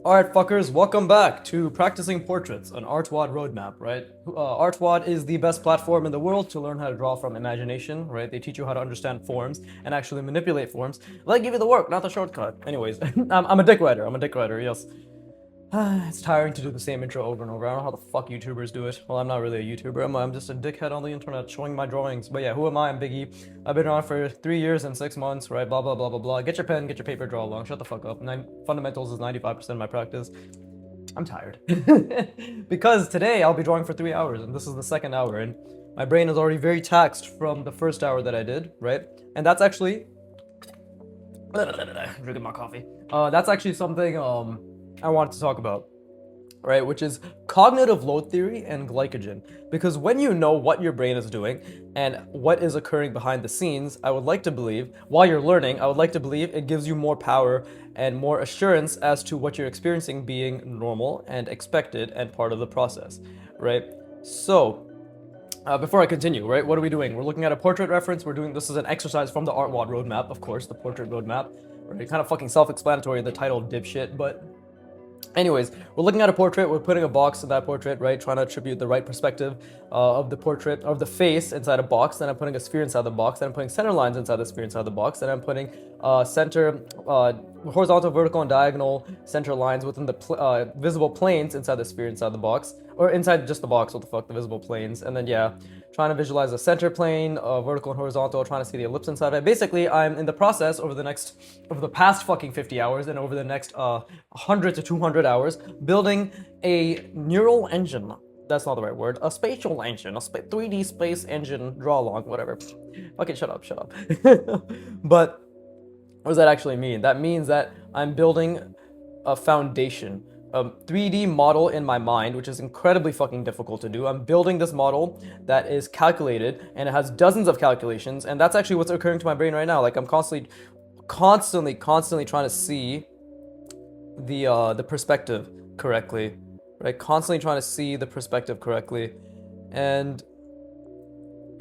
Alright, fuckers, welcome back to Practicing Portraits, an artwod roadmap, right? Artwod is the best platform in the world to learn how to draw from imagination, right? They teach you how to understand forms and actually manipulate forms. They give you the work, not the shortcut. Anyways, I'm a dick writer. I'm a dick writer, yes. It's tiring to do the same intro over and over. I don't know how the fuck YouTubers do it. Well, I'm not really a YouTuber. I'm just a dickhead on the internet showing my drawings. But yeah, who am I? I'm Biggie. I've been around for 3 years and 6 months, right? Blah, blah, blah, blah, blah. Get your pen, get your paper, draw along. Shut the fuck up. Fundamentals is 95% of my practice. I'm tired. Because today I'll be drawing for 3 hours, and this is the second hour, and my brain is already very taxed from the first hour that I did, right? And that's actually... drinking my coffee. That's actually something, I wanted to talk about, right? Which is cognitive load theory and glycogen. Because when you know what your brain is doing and what is occurring behind the scenes, I would like to believe, while you're learning, I would like to believe it gives you more power and more assurance as to what you're experiencing being normal and expected and part of the process, right? So, before I continue, right, what are we doing? We're looking at a portrait reference. This is an exercise from the Artwod roadmap, of course, the portrait roadmap. Right? Kind of fucking self-explanatory in the title, dipshit, but anyways, we're looking at a portrait, we're putting a box in that portrait, right? Trying to attribute the right perspective of the portrait, of the face inside a box. Then I'm putting a sphere inside the box. Then I'm putting center lines inside the sphere inside the box. Then I'm putting horizontal, vertical, and diagonal center lines within the visible planes inside the sphere inside the box. Or inside just the box, what the fuck, the visible planes. And then, yeah, trying to visualize the center plane, vertical and horizontal, trying to see the ellipse inside of it. Basically, I'm in the process over the past fucking 50 hours and over the next 100 to 200 hours, building a neural engine. That's not the right word. A spatial engine, a 3D space engine, draw along, whatever. Okay, shut up, shut up. But what does that actually mean? That means that I'm building a foundation, a 3D model in my mind, which is incredibly fucking difficult to do. I'm building this model that is calculated, and it has dozens of calculations, and that's actually what's occurring to my brain right now. Like, I'm constantly trying to see the perspective correctly, right? Constantly trying to see the perspective correctly, and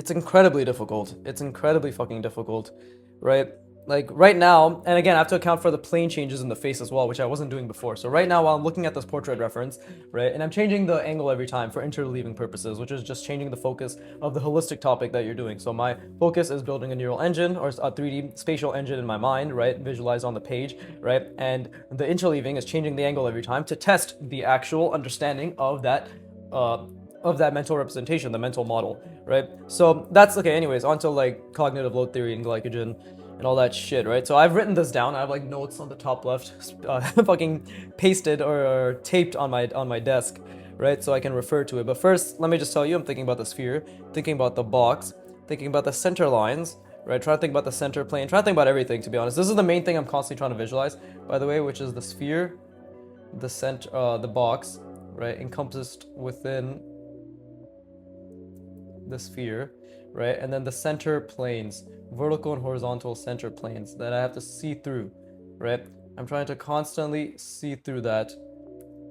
it's incredibly difficult. It's incredibly fucking difficult, right? Like right now, and again, I have to account for the plane changes in the face as well, which I wasn't doing before. So right now, while I'm looking at this portrait reference, right, and I'm changing the angle every time for interleaving purposes, which is just changing the focus of the holistic topic that you're doing. So my focus is building a neural engine or a 3D spatial engine in my mind, right, visualized on the page, right, and the interleaving is changing the angle every time to test the actual understanding of that mental representation, the mental model, right? So that's okay. Anyways, onto like cognitive load theory and glycogen and all that shit, right? So I've written this down. I have like notes on the top left, fucking pasted or taped on my desk, right? So I can refer to it. But first, let me just tell you, I'm thinking about the sphere, thinking about the box, thinking about the center lines, right? Trying to think about the center plane, trying to think about everything. To be honest, this is the main thing I'm constantly trying to visualize, by the way, which is the sphere, the center, the box, right, encompassed within the sphere, right? And then the center planes, vertical and horizontal center planes that I have to see through, right? I'm trying to constantly see through that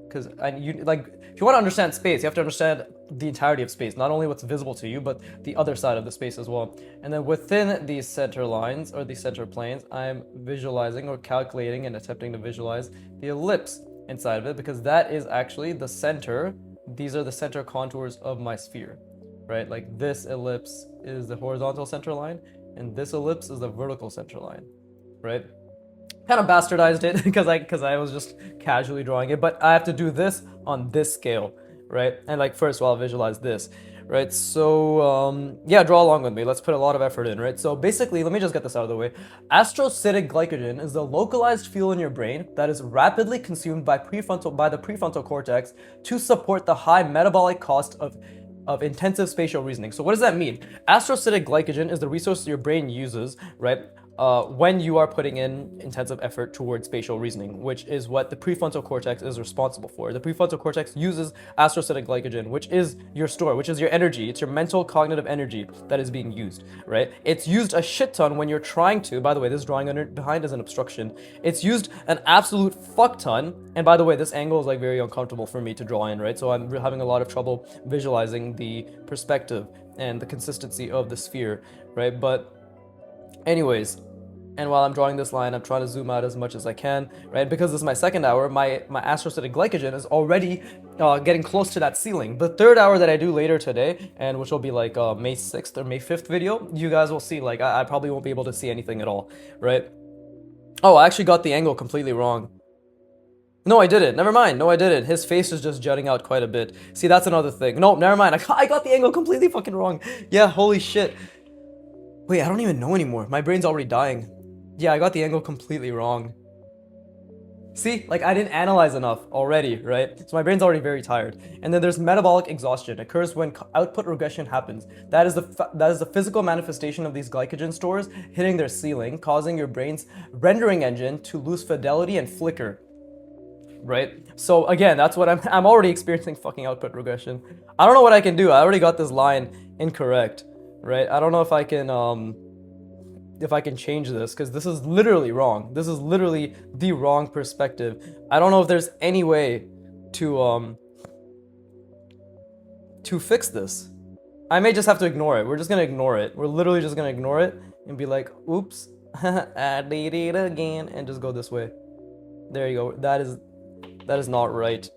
because if you want to understand space, you have to understand the entirety of space, not only what's visible to you, but the other side of the space as well. And then within these center lines or these center planes, I'm visualizing or calculating and attempting to visualize the ellipse inside of it because that is actually the center. These are the center contours of my sphere, right? Like this ellipse is the horizontal center line, and this ellipse is the vertical center line, right? Kind of bastardized it because I was just casually drawing it, but I have to do this on this scale, right? And like first, I'll visualize this, right? So yeah, draw along with me. Let's put a lot of effort in, right? So basically, let me just get this out of the way. Astrocytic glycogen is the localized fuel in your brain that is rapidly consumed by the prefrontal cortex to support the high metabolic cost of intensive spatial reasoning. So what does that mean? Astrocytic glycogen is the resource your brain uses, right, when you are putting in intensive effort towards spatial reasoning, which is what the prefrontal cortex is responsible for. The prefrontal cortex uses astrocytic glycogen, which is your store, which is your energy. It's your mental cognitive energy that is being used, right? It's used a shit ton when you're trying to, by the way, this drawing behind is an obstruction. It's used an absolute fuck ton. And by the way, this angle is like very uncomfortable for me to draw in, right? So I'm having a lot of trouble visualizing the perspective and the consistency of the sphere, right? But anyways, And while I'm drawing this line, I'm trying to zoom out as much as I can, right? Because this is my second hour, my astrocytic glycogen is already getting close to that ceiling. The third hour that I do later today, and which will be like May 6th or May 5th video, you guys will see, like, I probably won't be able to see anything at all, right? Oh, I actually got the angle completely wrong. No, I didn't. Never mind. No, I didn't. His face is just jutting out quite a bit. See, that's another thing. No, never mind. I got the angle completely fucking wrong. Yeah, holy shit. Wait, I don't even know anymore. My brain's already dying. Yeah, I got the angle completely wrong. See, like I didn't analyze enough already, right? So my brain's already very tired. And then there's metabolic exhaustion. It occurs when output regression happens. That is the physical manifestation of these glycogen stores hitting their ceiling, causing your brain's rendering engine to lose fidelity and flicker. Right? So again, that's what I'm already experiencing fucking output regression. I don't know what I can do. I already got this line incorrect, right? I don't know if I can change this, because this is literally wrong. This is literally the wrong perspective. I don't know if there's any way to fix this. I may just have to ignore it. We're just gonna ignore it. We're literally just gonna ignore it and be like, oops, I did it again, and just go this way. There you go. That is not right.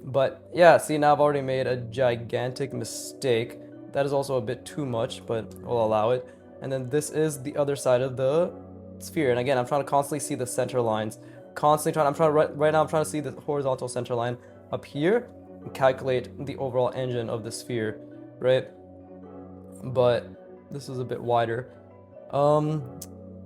But yeah, see, now I've already made a gigantic mistake. That is also a bit too much, but we'll allow it. And then this is the other side of the sphere. And again, I'm trying to constantly see the center lines. Right now I'm trying to see the horizontal center line up here and calculate the overall engine of the sphere, right? But this is a bit wider.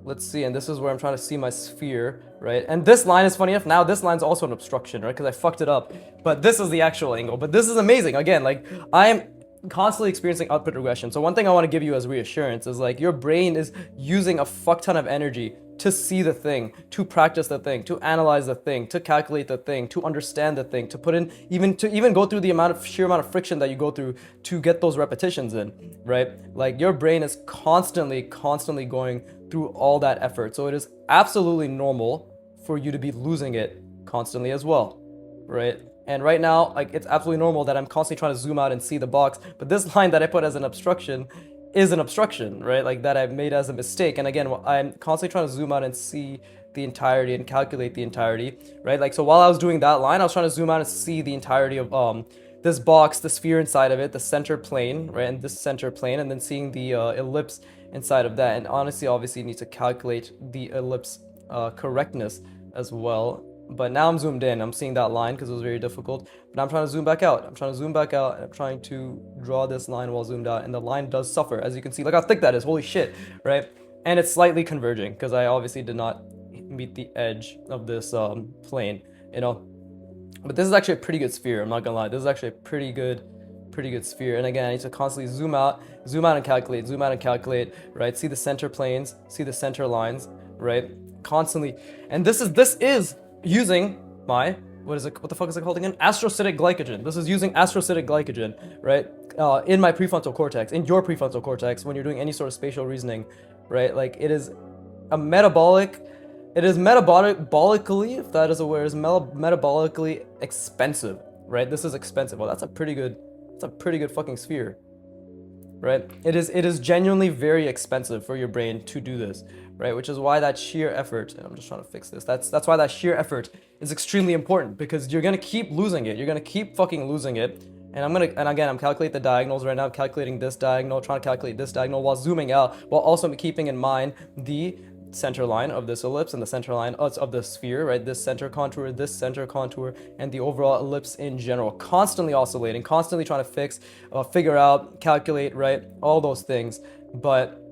Let's see, and this is where I'm trying to see my sphere, right? And this line is funny enough, now this line's also an obstruction, right? Because I fucked it up. But this is the actual angle. But this is amazing. Again, like, I am constantly experiencing output regression. So one thing I want to give you as reassurance is, like, your brain is using a fuck ton of energy to see the thing, to practice the thing, to analyze the thing, to calculate the thing, to understand the thing, to put in, even go through the sheer amount of friction that you go through to get those repetitions in, right? Like, your brain is constantly going through all that effort. So it is absolutely normal for you to be losing it constantly as well, right? And right now, like, it's absolutely normal that I'm constantly trying to zoom out and see the box, but this line that I put as an obstruction is an obstruction, right? Like, that I've made as a mistake. And again, I'm constantly trying to zoom out and see the entirety and calculate the entirety, right? Like, so while I was doing that line, I was trying to zoom out and see the entirety of this box, the sphere inside of it, the center plane, right? And this center plane, and then seeing the ellipse inside of that. And honestly, obviously, you need to calculate the ellipse correctness as well. But now I'm zoomed in. I'm seeing that line because it was very difficult. But I'm trying to zoom back out. And I'm trying to draw this line while zoomed out. And the line does suffer, as you can see. Look how thick that is. Holy shit, right? And it's slightly converging because I obviously did not meet the edge of this plane, you know. But this is actually a pretty good sphere. I'm not gonna lie. This is actually a pretty good sphere. And again, I need to constantly zoom out and calculate, right? See the center planes, see the center lines, right? Constantly. And this is using my, what the fuck is it called again? Astrocytic glycogen. This is using astrocytic glycogen, right? In my prefrontal cortex, in your prefrontal cortex, when you're doing any sort of spatial reasoning, right? Like, it is metabolically, if that is a word, metabolically expensive, right? This is expensive. Well, that's a pretty good fucking sphere, right? It is genuinely very expensive for your brain to do this, right? Which is why that sheer effort, and I'm just trying to fix this, that's why that sheer effort is extremely important, because you're gonna keep losing it. You're gonna keep fucking losing it. And again, I'm calculating the diagonals right now. I'm calculating this diagonal, trying to calculate this diagonal while zooming out, while also keeping in mind the center line of this ellipse and the center line of the sphere, right? This center contour, and the overall ellipse in general. Constantly oscillating, constantly trying to figure out, calculate, right? All those things. But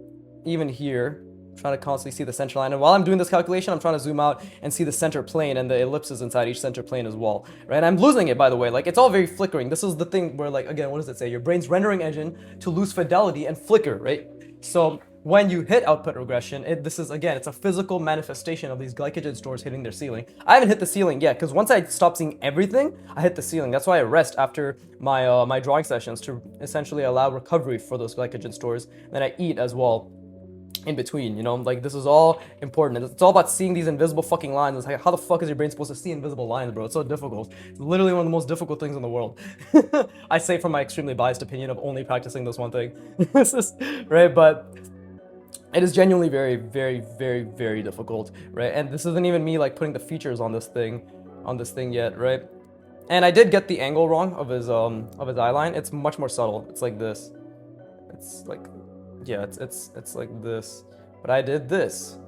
even here, trying to constantly see the center line. And while I'm doing this calculation, I'm trying to zoom out and see the center plane and the ellipses inside each center plane as well, right? And I'm losing it, by the way. Like, it's all very flickering. This is the thing where, like, again, what does it say? Your brain's rendering engine to lose fidelity and flicker, right? So when you hit output regression, it's a physical manifestation of these glycogen stores hitting their ceiling. I haven't hit the ceiling yet, because once I stop seeing everything, I hit the ceiling. That's why I rest after my my drawing sessions, to essentially allow recovery for those glycogen stores. Then I eat as well in between, you know. Like, this is all important. It's all about seeing these invisible fucking lines. It's like, how the fuck is your brain supposed to see invisible lines, bro? It's so difficult. It's literally one of the most difficult things in the world. I say from my extremely biased opinion of only practicing this one thing. This is right, but It is genuinely very, very, very, very difficult, right? And this isn't even me like putting the features on this thing yet, right? And I did get the angle wrong of his eye line. It's much more subtle. It's like this. It's like, yeah, it's like this. But I did this.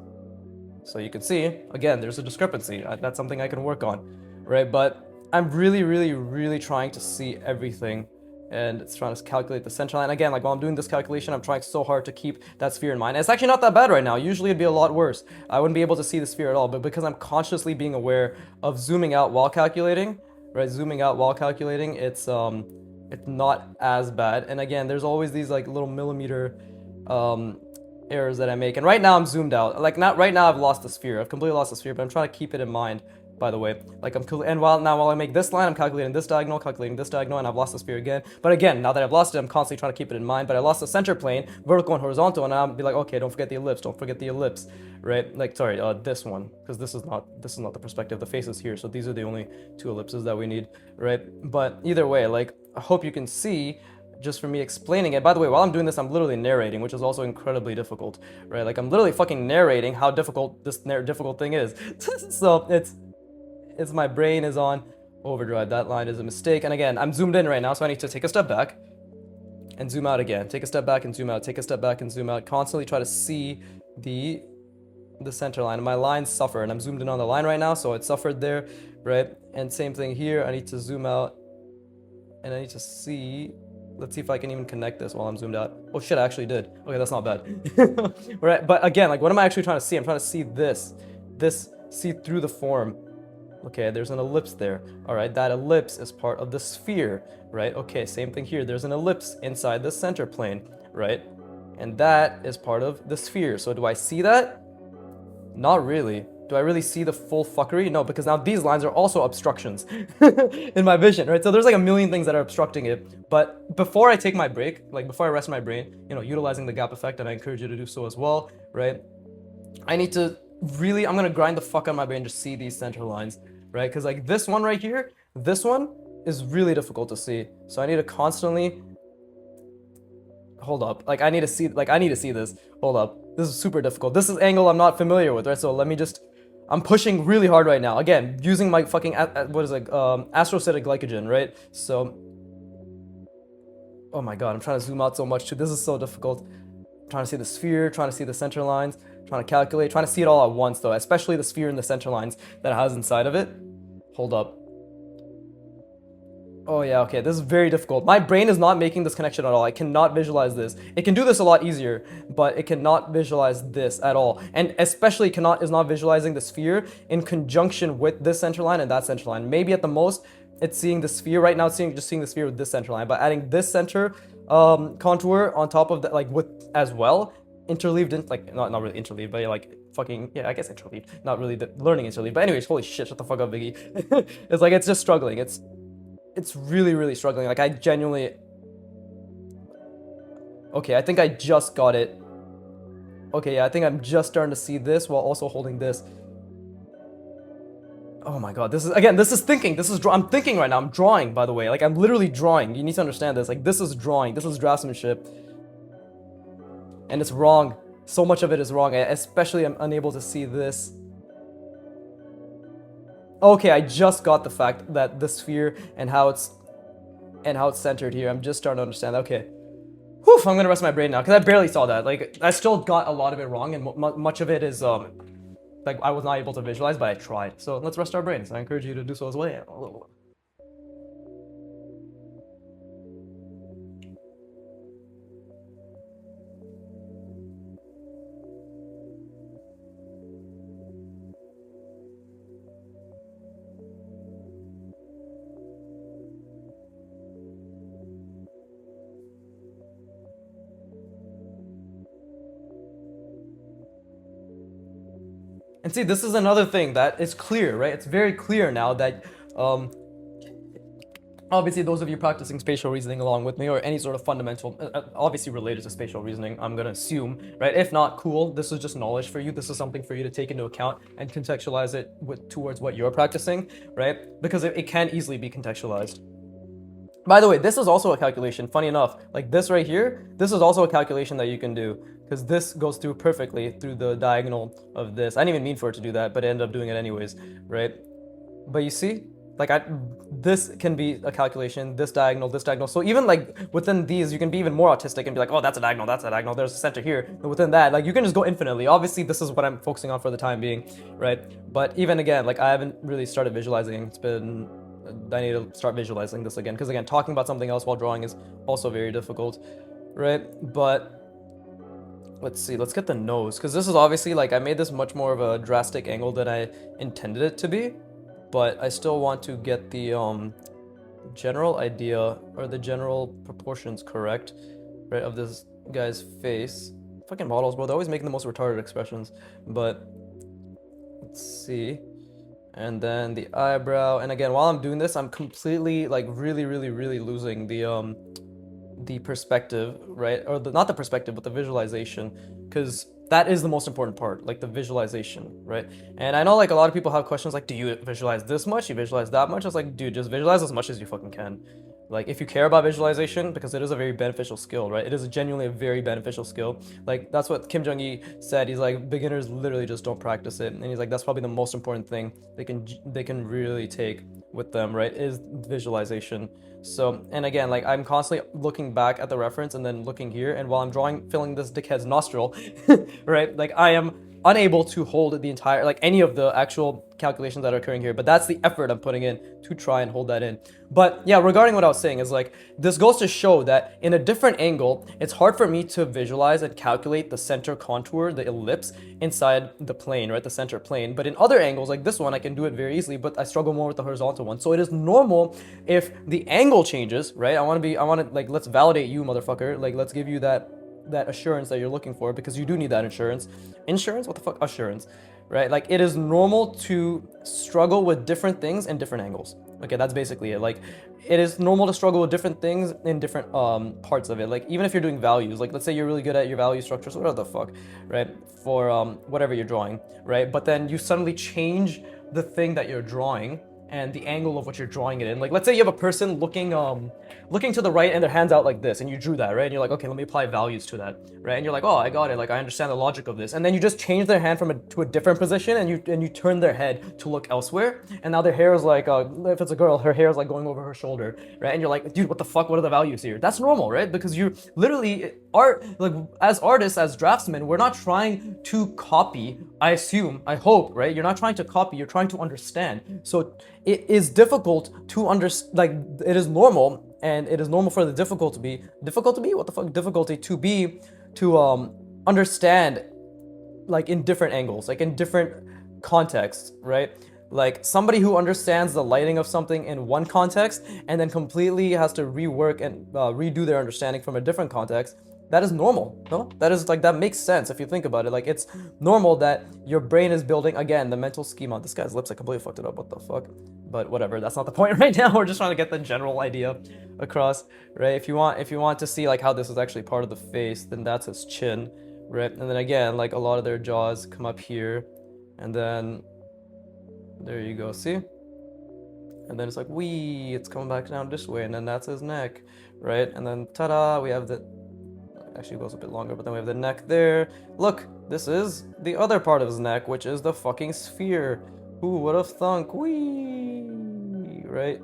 So you can see, again, there's a discrepancy. That's something I can work on, right? But I'm really, really, really trying to see everything, and it's trying to calculate the center line. Again, like while I'm doing this calculation, I'm trying so hard to keep that sphere in mind. And it's actually not that bad right now. Usually it'd be a lot worse. I wouldn't be able to see the sphere at all, but because I'm consciously being aware of zooming out while calculating, right? Zooming out while calculating, it's not as bad. And again, there's always these like little millimeter errors that I make. And right now I'm zoomed out. Like not right now I've lost the sphere. I've completely lost the sphere, but I'm trying to keep it in mind, by the way. Like and while I make this line, I'm calculating this diagonal, and I've lost the sphere again. But again, now that I've lost it, I'm constantly trying to keep it in mind. But I lost the center plane, vertical and horizontal, and I'll be like, okay, don't forget the ellipse, right? Like sorry, this one, because this is not the perspective. The face is here, so these are the only two ellipses that we need, right? But either way, like I hope you can see just for me explaining it. By the way, while I'm doing this, I'm literally narrating, which is also incredibly difficult, right? Like I'm literally fucking narrating how difficult this difficult thing is. So it's my brain is on overdrive. That line is a mistake. And again, I'm zoomed in right now, so I need to take a step back and zoom out again. Take a step back and zoom out. Take a step back and zoom out. Constantly try to see the center line. My lines suffer, and I'm zoomed in on the line right now, so it suffered there, right? And same thing here. I need to zoom out, and I need to see. Let's see if I can even connect this while I'm zoomed out. Oh shit, I actually did. Okay, that's not bad. Right, but again, like what am I actually trying to see? I'm trying to see this, see through the form. Okay, there's an ellipse there. All right, that ellipse is part of the sphere, right? Okay, same thing here. There's an ellipse inside the center plane, right? And that is part of the sphere. So do I see that? Not really. Do I really see the full fuckery? No, because now these lines are also obstructions in my vision, right? So there's like a million things that are obstructing it. But before I take my break, like before I rest my brain, utilizing the gap effect, and I encourage you to do so as well, right? I need to really, I'm gonna grind the fuck out of my brain to see these center lines, right? Because like this one right here, this one is really difficult to see. So I need to constantly, hold up, like I need to see this. Hold up, this is super difficult. This is angle I'm not familiar with, right? So let me just, I'm pushing really hard right now. Again, using my fucking, astrocytic glycogen, right? So, oh my god, I'm trying to zoom out so much too. This is so difficult. I'm trying to see the sphere, trying to see the center lines, trying to calculate, trying to see it all at once though, especially the sphere and the center lines that it has inside of it. Hold up. Oh yeah, okay, this is very difficult. My brain is not making this connection at all. I cannot visualize this. It can do this a lot easier, but it cannot visualize this at all. And especially is not visualizing the sphere in conjunction with this center line and that center line. Maybe at the most, it's seeing the sphere. Right now, it's just seeing the sphere with this center line. But adding this center contour on top of that, like with as well, interleaved in, like, not really interleaved, but like fucking, yeah, I guess interleaved. Not really the learning interleaved. But anyways, holy shit, shut the fuck up, Biggie. It's like, it's just struggling. It's really, really struggling. Like, I genuinely... Okay, I think I just got it. Okay, yeah, I think I'm just starting to see this while also holding this. Oh my god, this is thinking. I'm thinking right now. I'm drawing, by the way. Like, I'm literally drawing. You need to understand this. Like, this is drawing. This is draftsmanship. And it's wrong. So much of it is wrong. I especially am unable to see this. Okay, I just got the fact that the sphere and how it's centered here. I'm just starting to understand. Okay. Whew, I'm gonna rest my brain now because I barely saw that. Like, I still got a lot of it wrong, and much of it is like I was not able to visualize, but I tried. So let's rest our brains. I encourage you to do so as well. And see, this is another thing that is clear, right? It's very clear now that, obviously those of you practicing spatial reasoning along with me, or any sort of fundamental, obviously related to spatial reasoning, I'm gonna assume, right? If not, cool, this is just knowledge for you. This is something for you to take into account and contextualize it towards what you're practicing, right? Because it can easily be contextualized. By the way, this is also a calculation, funny enough. Like this right here, this is also a calculation that you can do, because this goes through perfectly through the diagonal of this. I didn't even mean for it to do that, but it ended up doing it anyways, right? But you see, like this can be a calculation, this diagonal, this diagonal. So even like within these, you can be even more autistic and be like, oh, that's a diagonal, that's a diagonal, there's a center here. And within that, like you can just go infinitely. Obviously, this is what I'm focusing on for the time being, right? But even again, like I haven't really started visualizing. I need to start visualizing this again, because again, talking about something else while drawing is also very difficult, right? But let's see, let's get the nose, because this is obviously like I made this much more of a drastic angle than I intended it to be, but I still want to get the general idea or the general proportions correct, right, of this guy's face. Fucking models, bro, they're always making the most retarded expressions. But let's see. And then the eyebrow, and again, while I'm doing this, I'm completely like really losing the perspective, right? Or not the perspective, but the visualization, because that is the most important part, like the visualization, right? And I know like a lot of people have questions like, do you visualize this much? You visualize that much? I was like, dude, just visualize as much as you fucking can. Like if you care about visualization, because it is a very beneficial skill, right? It is genuinely a very beneficial skill. Like that's what Kim Jong-il said. He's like, beginners literally just don't practice it. And he's like, that's probably the most important thing they can really take with them, right? Is visualization. So, and again, like I'm constantly looking back at the reference and then looking here, and while I'm drawing, filling this dickhead's nostril, right? Like I am unable to hold the entire, like any of the actual calculations that are occurring here, but that's the effort I'm putting in to try and hold that in. But yeah, regarding what I was saying is like, this goes to show that in a different angle, it's hard for me to visualize and calculate the center contour, the ellipse inside the plane, right? The center plane. But in other angles, like this one, I can do it very easily, but I struggle more with the horizontal one. So it is normal if the angle changes, right? I want to like, let's validate you, motherfucker. Like, let's give you that assurance that you're looking for, because you do need that insurance. What the fuck? Assurance, right? Like it is normal to struggle with different things in different angles. Okay, that's basically it. Like it is normal to struggle with different things in different parts of it. Like even if you're doing values, like let's say you're really good at your value structures, whatever the fuck, right? For whatever you're drawing, right? But then you suddenly change the thing that you're drawing and the angle of what you're drawing it in. Like let's say you have a person looking to the right and their hands out like this, and you drew that, right? And you're like, okay, let me apply values to that, right? And you're like, oh, I got it, like I understand the logic of this. And then you just change their hand to a different position, and you turn their head to look elsewhere, and now their hair is like, if it's a girl, her hair is like going over her shoulder, right? And you're like, dude, what the fuck, what are the values here? That's normal, right? Because you literally are, like, as artists, as draftsmen, we're not trying to copy, I assume, I hope, right? You're not trying to copy, you're trying to understand. So it is difficult to understand, like, it is normal, and it is normal for the difficulty to be to understand, like in different angles, like in different contexts, right? Like somebody who understands the lighting of something in one context and then completely has to rework and redo their understanding from a different context. That is normal, no? That is like, that makes sense if you think about it. Like it's normal that your brain is building, again, the mental schema. This guy's lips, I completely fucked it up, what the fuck? But whatever, that's not the point right now. We're just trying to get the general idea across, right? If you want to see like how this is actually part of the face, then that's his chin, right? And then again, like a lot of their jaws come up here, and then there you go, see? And then it's like, wee, it's coming back down this way, and then that's his neck, right? And then ta-da, we have actually goes a bit longer, but then we have the neck there. Look, this is the other part of his neck, which is the fucking sphere. Who would have thunk? Wee, right?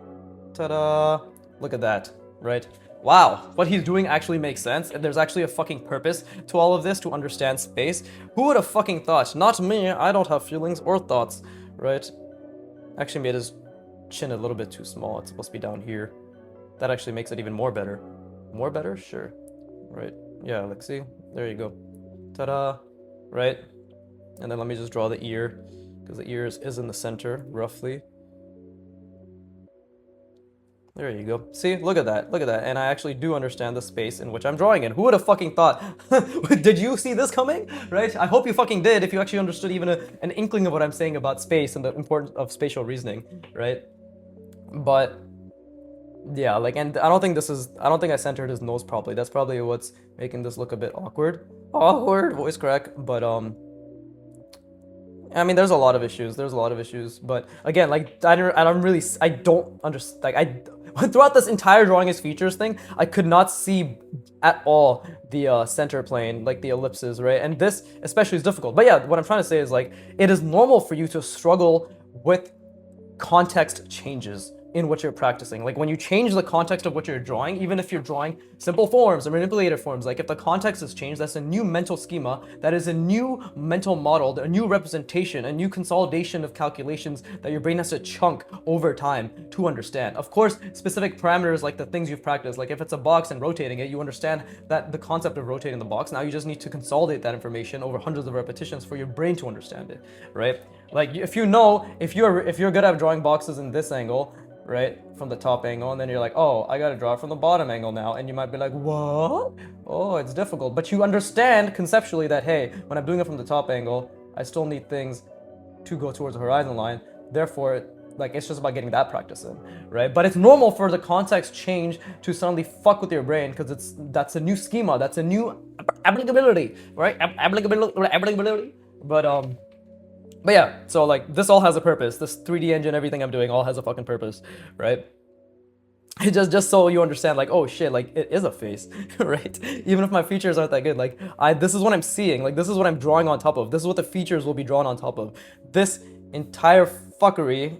Ta-da! Look at that, right? Wow, what he's doing actually makes sense, and there's actually a fucking purpose to all of this, to understand space. Who would have fucking thought? Not me, I don't have feelings or thoughts, right? Actually made his chin a little bit too small. It's supposed to be down here. That actually makes it even more better. More better? Sure. Right. Yeah, like see? There you go. Ta-da! Right? And then let me just draw the ear, because the ear is in the center, roughly. There you go. See? Look at that. Look at that. And I actually do understand the space in which I'm drawing in. Who would have fucking thought? Did you see this coming? Right? I hope you fucking did, if you actually understood even an inkling of what I'm saying about space and the importance of spatial reasoning, right? But yeah, like, and I don't think I centered his nose properly. That's probably what's making this look a bit awkward. Awkward, voice crack. But I mean, there's a lot of issues. But again, like, I don't understand. Like, Throughout this entire drawing as features thing, I could not see at all the center plane, like the ellipses, right? And this especially is difficult. But yeah, what I'm trying to say is like, it is normal for you to struggle with context changes in what you're practicing. Like when you change the context of what you're drawing, even if you're drawing simple forms or manipulated forms, like if the context has changed, that's a new mental schema, that is a new mental model, a new representation, a new consolidation of calculations that your brain has to chunk over time to understand. Of course, specific parameters like the things you've practiced, like if it's a box and rotating it, you understand that the concept of rotating the box. Now you just need to consolidate that information over hundreds of repetitions for your brain to understand it, right? Like if you know, if you're good at drawing boxes in this angle, right, from the top angle, and then you're like, oh, I gotta draw it from the bottom angle now, and you might be like, what? Oh, it's difficult. But you understand conceptually that, hey, when I'm doing it from the top angle, I still need things to go towards the horizon line. Therefore, like, it's just about getting that practice in, right? But it's normal for the context change to suddenly fuck with your brain, because that's a new schema, that's a new applicability, right? Applicability. But yeah, so like this all has a purpose. This 3D engine, everything I'm doing all has a fucking purpose, right? It just so you understand, like, oh shit, like it is a face, right? Even if my features aren't that good, like this is what I'm seeing, like this is what I'm drawing on top of. This is what the features will be drawn on top of. This entire fuckery.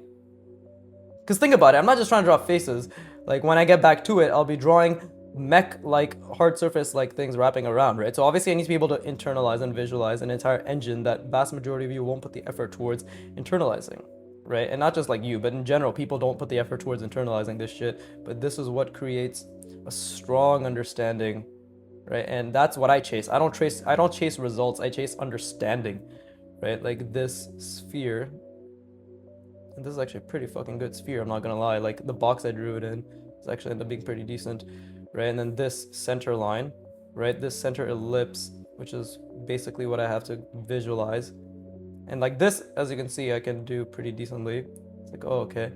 Because think about it, I'm not just trying to draw faces. Like when I get back to it, I'll be drawing mech-like, hard surface-like things wrapping around, right? So obviously I need to be able to internalize and visualize an entire engine that vast majority of you won't put the effort towards internalizing, right? And not just like you, but in general, people don't put the effort towards internalizing this shit, but this is what creates a strong understanding, right? And that's what I chase. I don't chase results, I chase understanding, right? Like this sphere, and this is actually a pretty fucking good sphere, I'm not gonna lie. Like the box I drew it in is actually ended up being pretty decent, right? And then this center line, right? This center ellipse, which is basically what I have to visualize. And like this, as you can see, I can do pretty decently. It's like, oh, okay.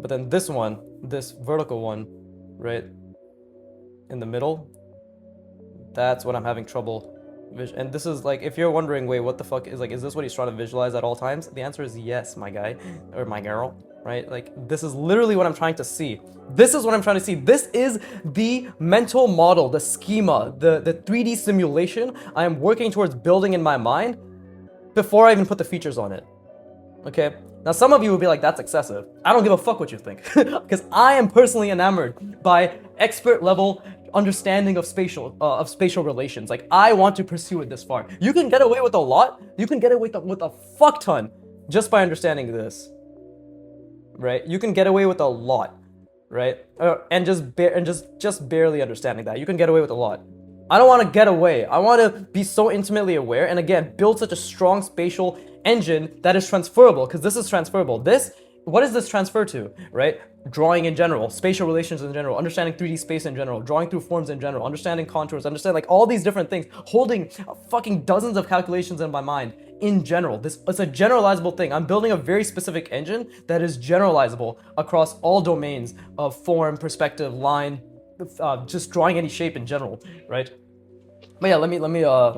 But then this one, this vertical one, right? In the middle, that's what I'm having trouble. And this is like, if you're wondering, wait, what the fuck is like, is this what he's trying to visualize at all times? The answer is yes, my guy, or my girl, right? Like, this is literally what I'm trying to see. This is what I'm trying to see. This is the mental model, the schema, the 3D simulation I am working towards building in my mind before I even put the features on it, okay? Now, some of you will be like, that's excessive. I don't give a fuck what you think, because I am personally enamored by expert level understanding of spatial relations. Like, I want to pursue it this far. You can get away with a lot. You can get away with a fuck ton just by understanding this, right? You can get away with a lot, right? And just barely understanding that. You can get away with a lot. I don't want to get away. I want to be so intimately aware, and again, build such a strong spatial engine that is transferable, because this is transferable. What does this transfer to, right? Drawing in general, spatial relations in general, understanding 3D space in general, drawing through forms in general, understanding contours, understand like all these different things, holding fucking dozens of calculations in my mind in general. It's a generalizable thing. I'm building a very specific engine that is generalizable across all domains of form, perspective, line, just drawing any shape in general, right? But yeah, let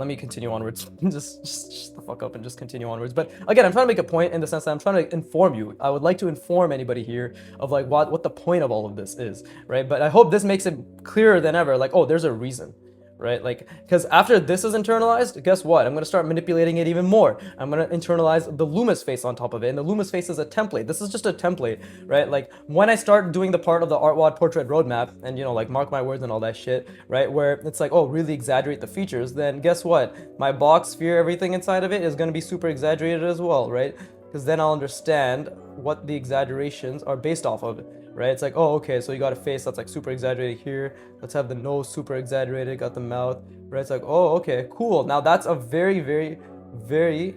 me continue onwards. just the fuck up and just continue onwards. But again, I'm trying to make a point in the sense that I'm trying to inform you. I would like to inform anybody here of like what the point of all of this is, right? But I hope this makes it clearer than ever. Like, oh, there's a reason, right? Like, because after this is internalized, guess what? I'm gonna start manipulating it even more. I'm gonna internalize the Loomis face on top of it, and the Loomis face is a template. This is just a template, right? Like, when I start doing the part of the artwod portrait roadmap, and you know, like mark my words and all that shit, right? Where it's like, oh, really exaggerate the features, then guess what? My box, sphere, everything inside of it is gonna be super exaggerated as well, right? Because then I'll understand what the exaggerations are based off of, right? It's like, oh, okay, so you got a face that's like super exaggerated here. Let's have the nose super exaggerated, got the mouth, right? It's like, oh, okay, cool. Now that's a very, very, very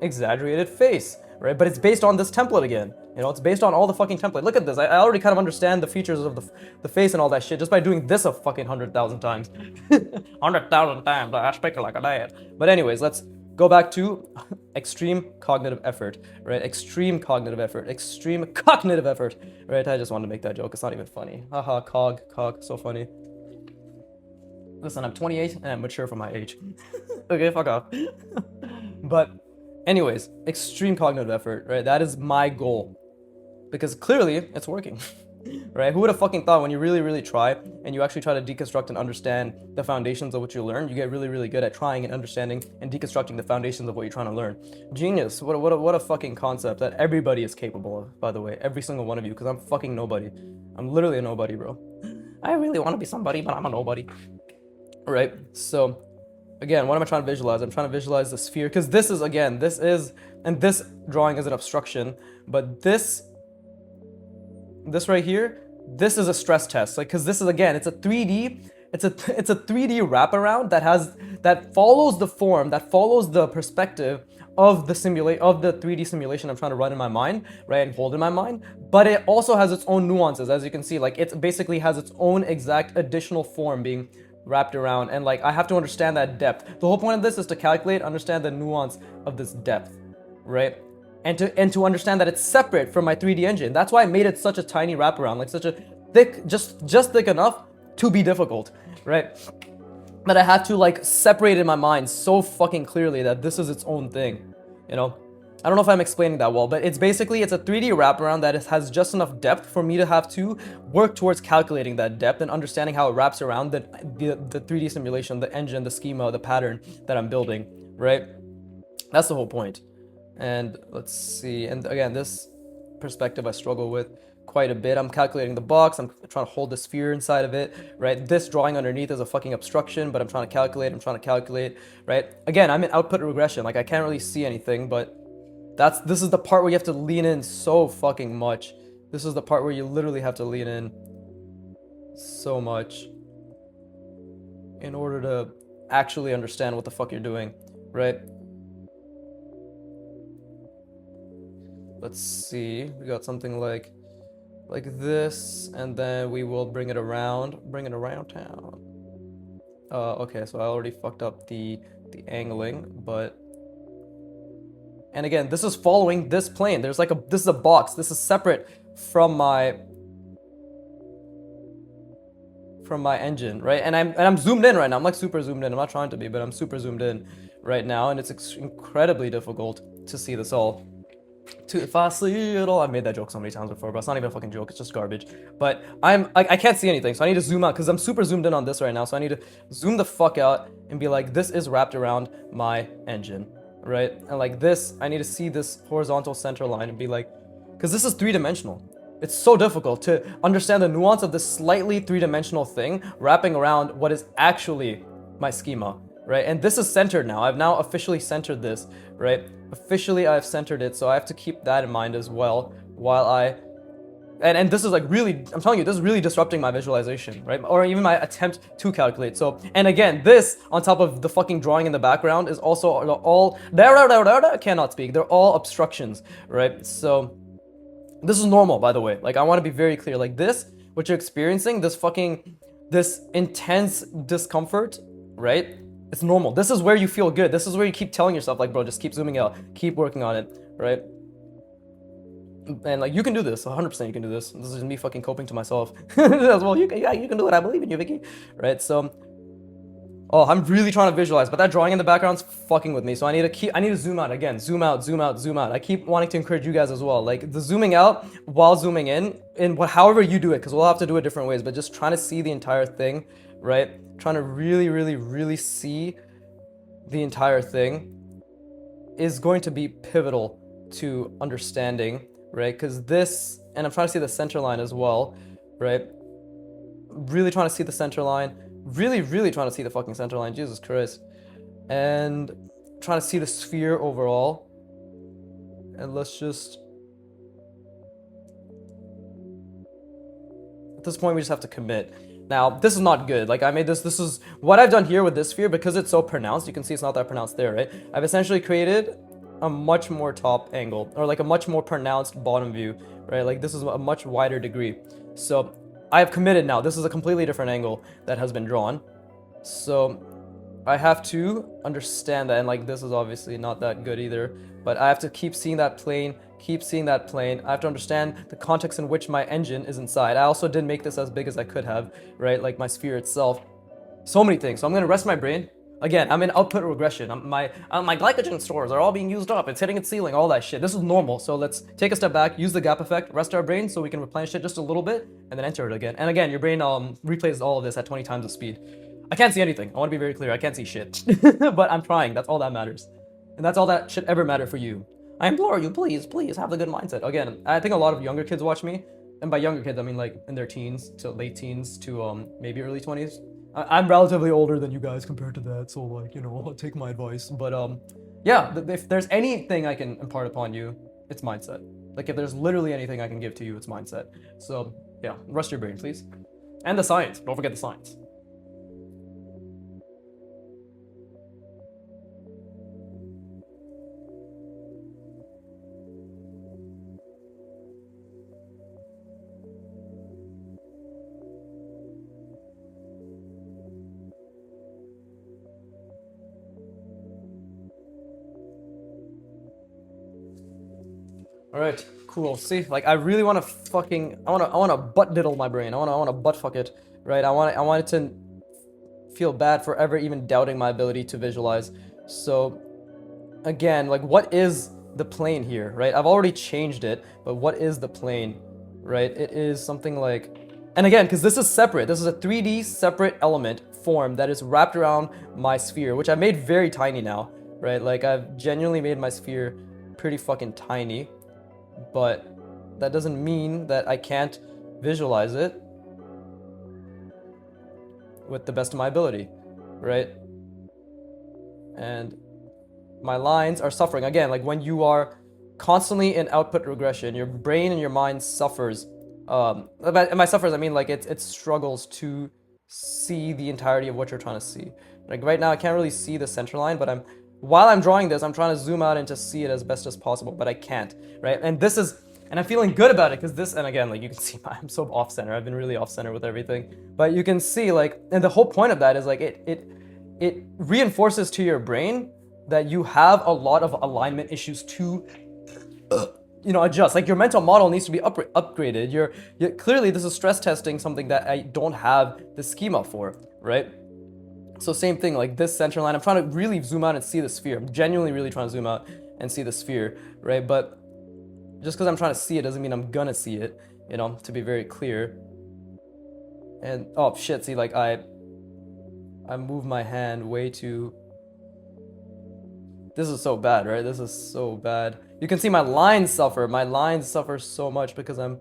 exaggerated face, right? But it's based on this template again. You know, it's based on all the fucking template. Look at this. I already kind of understand the features of the face and all that shit just by doing this a fucking 100,000 times. 100,000 times. I speak like a dad. But anyways, let's go back to extreme cognitive effort, right? Extreme cognitive effort, right? I just wanted to make that joke. It's not even funny. Haha, cog, so funny. Listen, I'm 28 and I'm mature for my age. Okay, fuck off. But anyways, extreme cognitive effort, right? That is my goal. Because clearly it's working. Right? Who would have fucking thought when you really try and you actually try to deconstruct and understand the foundations of what you learn, you get really good at trying and understanding and deconstructing the foundations of what you're trying to learn. Genius. What a fucking concept that everybody is capable of, by the way. Every single one of you, because I'm fucking nobody. I'm literally a nobody, bro. I really want to be somebody, but I'm a nobody. Right? So, again, what am I trying to visualize? I'm trying to visualize the sphere, because this is, again, and this drawing is an obstruction, but this right here, this is a stress test, like, because this is, again, it's a 3D, it's a 3D wraparound that follows the form, that follows the perspective of the 3D simulation I'm trying to run in my mind, right, and hold in my mind, but it also has its own nuances, as you can see, like, it basically has its own exact additional form being wrapped around, and like, I have to understand that depth. The whole point of this is to calculate, understand the nuance of this depth, right? And to understand that it's separate from my 3D engine. That's why I made it such a tiny wraparound, like such a thick, just thick enough to be difficult, right? But I had to like separate in my mind so fucking clearly that this is its own thing, you know? I don't know if I'm explaining that well, but it's basically, it's a 3D wraparound that has just enough depth for me to have to work towards calculating that depth and understanding how it wraps around the 3D simulation, the engine, the schema, the pattern that I'm building, right? That's the whole point. And let's see, and again, this perspective I struggle with quite a bit. I'm calculating the box, I'm trying to hold the sphere inside of it, right? This drawing underneath is a fucking obstruction, but I'm trying to calculate, right? Again, I'm in output regression, like I can't really see anything, but this is the part where you have to lean in so fucking much. This is the part where you literally have to lean in so much in order to actually understand what the fuck you're doing, right? Let's see, we got something like this, and then we will bring it around town. Okay, so I already fucked up the angling, but, and again, this is following this plane. There's like this is a box. This is separate from my engine, right? And I'm zoomed in right now. I'm like super zoomed in. I'm not trying to be, but I'm super zoomed in right now, and it's incredibly difficult to see this all. If I see it all, I've made that joke so many times before, but it's not even a fucking joke, it's just garbage. But I can't see anything, so I need to zoom out, because I'm super zoomed in on this right now, so I need to zoom the fuck out and be like, this is wrapped around my engine, right? And like this, I need to see this horizontal center line and be like, because this is three-dimensional. It's so difficult to understand the nuance of this slightly three-dimensional thing wrapping around what is actually my schema, right? And this is centered now. I've now officially centered this, right? Officially, I've centered it, so I have to keep that in mind as well while and this is like really, I'm telling you, this is really disrupting my visualization, right? Or even my attempt to calculate. So, and again, this on top of the fucking drawing in the background is also all, cannot speak. They're all obstructions, right? So this is normal, by the way. Like, I want to be very clear. Like this, what you're experiencing, this intense discomfort, right? It's normal. This is where you feel good. This is where you keep telling yourself, like, bro, just keep zooming out, keep working on it, right? And like, you can do this. 100% you can do this. This is me fucking coping to myself as well. You can do it. I believe in you, Vicky. Right? So, oh, I'm really trying to visualize, but that drawing in the background's fucking with me. So I need to zoom out again. Zoom out. I keep wanting to encourage you guys as well. Like the zooming out while zooming in however you do it, because we'll have to do it different ways, but just trying to see the entire thing, right? Trying to really see the entire thing is going to be pivotal to understanding, right? Because this, and I'm trying to see the center line as well, right? Really trying to see the center line, really trying to see the fucking center line, Jesus Christ. And trying to see the sphere overall. And let's just, at this point we just have to commit. Now, this is not good. Like, I made this is what I've done here with this sphere, because it's so pronounced. You can see it's not that pronounced there, right? I've essentially created a much more top angle, or like a much more pronounced bottom view, right? Like, this is a much wider degree. So I have committed now. This is a completely different angle that has been drawn. So I have to understand that, and like, this is obviously not that good either, but I have to keep seeing that plane, I have to understand the context in which my engine is inside. I also didn't make this as big as I could have, right? Like my sphere itself. So many things. So I'm gonna rest my brain Again, I'm in output regression. My glycogen stores are all being used up. It's hitting its ceiling, all that shit. This is normal. So let's take a step back, use the gap effect, rest our brain so we can replenish it just a little bit, and then enter it again. And again, your brain replays all of this at 20 times the speed. I can't see anything. I want to be very clear. I can't see shit. But I'm trying. That's all that matters. And that's all that should ever matter for you. I implore you, please, please have the good mindset. Again, I think a lot of younger kids watch me. And by younger kids, I mean like in their teens to late teens to maybe early 20s. I'm relatively older than you guys compared to that, so like, you know, take my advice. But yeah, if there's anything I can impart upon you, it's mindset. Like if there's literally anything I can give to you, it's mindset. So yeah, rest your brain, please. And the science, don't forget the science. All right, cool. See, like I really want to I want to butt diddle my brain. I want to butt fuck it, right? I want it to feel bad for ever even doubting my ability to visualize. So, again, like what is the plane here, right? I've already changed it, but what is the plane, right? It is something like, and again, because this is separate. This is a 3D separate element form that is wrapped around my sphere, which I made very tiny now, right? Like I've genuinely made my sphere pretty fucking tiny. But that doesn't mean that I can't visualize it with the best of my ability, right? And my lines are suffering. Again, like when you are constantly in output regression, your brain and your mind suffers. And by suffers, I mean like it struggles to see the entirety of what you're trying to see. Like right now, I can't really see the center line, but while I'm drawing this, I'm trying to zoom out and to see it as best as possible, but I can't, right? And I'm feeling good about it because and again, like you can see, I'm so off center. I've been really off center with everything, but you can see like, and the whole point of that is like it reinforces to your brain that you have a lot of alignment issues to, adjust. Like your mental model needs to be upgraded. You're clearly this is stress testing something that I don't have the schema for, right? So same thing, like this center line, I'm trying to really zoom out and see the sphere. I'm genuinely really trying to zoom out and see the sphere, right? But just because I'm trying to see it doesn't mean I'm gonna see it, to be very clear. And, oh shit, see, like I move my hand way too... This is so bad, right? This is so bad. You can see my lines suffer. My lines suffer so much because I'm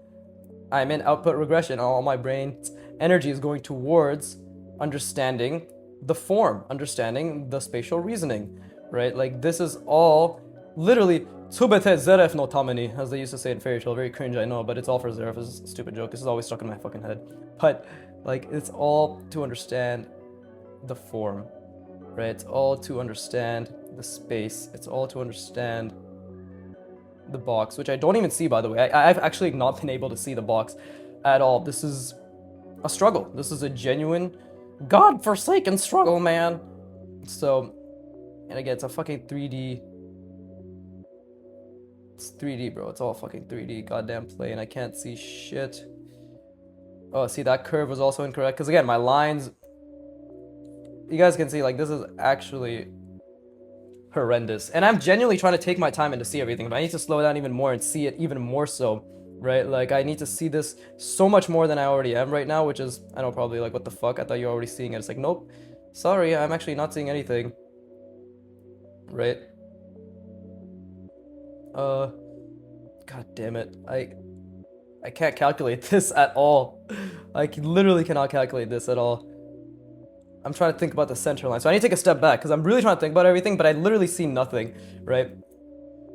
in output regression. All my brain's energy is going towards understanding the form, understanding the spatial reasoning, right? Like this is all literally tsubete zeref no tamani, as they used to say in fairy tale. Very cringe, I know, but it's all for zeref. It's a stupid joke. This is always stuck in my fucking head. But like it's all to understand the form, right? It's all to understand the space. It's all to understand the box, which I don't even see, by the way. I've actually not been able to see the box at all. This is a struggle. This is a genuine God-forsaken struggle, man. So, and again, it's a fucking 3D. It's 3D, bro. It's all fucking 3D. Goddamn plane. I can't see shit. Oh, see, that curve was also incorrect. Because again, my lines... You guys can see, like, this is actually horrendous. And I'm genuinely trying to take my time and to see everything. But I need to slow down even more and see it even more so. Right? Like, I need to see this so much more than I already am right now, which is, I know, probably like, what the fuck? I thought you were already seeing it. It's like, nope. Sorry, I'm actually not seeing anything. Right? God damn it. I can't calculate this at all. I literally cannot calculate this at all. I'm trying to think about the center line. So I need to take a step back, because I'm really trying to think about everything, but I literally see nothing, right?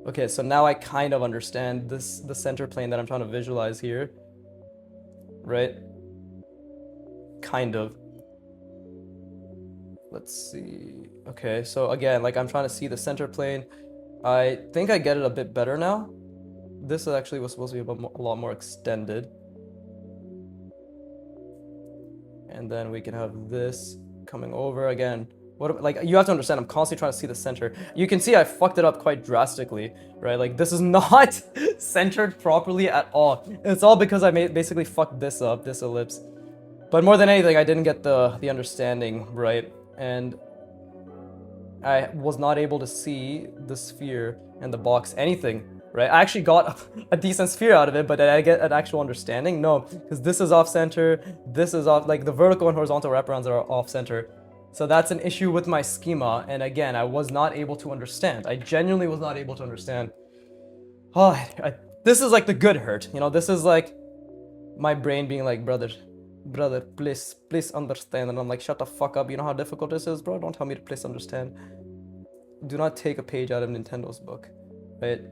Okay, so now I kind of understand the center plane that I'm trying to visualize here. Right? Kind of. Let's see. Okay, so again, like I'm trying to see the center plane. I think I get it a bit better now. This actually was supposed to be a lot more extended. And then we can have this coming over again. Like, you have to understand, I'm constantly trying to see the center. You can see I fucked it up quite drastically, right? Like, this is not centered properly at all. It's all because I basically fucked this up, this ellipse. But more than anything, I didn't get the understanding right. And I was not able to see the sphere and the box, anything, right? I actually got a decent sphere out of it, but did I get an actual understanding? No, because this is off center, this is off, like the vertical and horizontal wraparounds are off center. So that's an issue with my schema, and again, I was not able to understand. I genuinely was not able to understand. Oh, this is like the good hurt, you know, this is like my brain being like, brother, please understand. And I'm like, shut the fuck up, you know how difficult this is, bro? Don't tell me to please understand. Do not take a page out of Nintendo's book, right?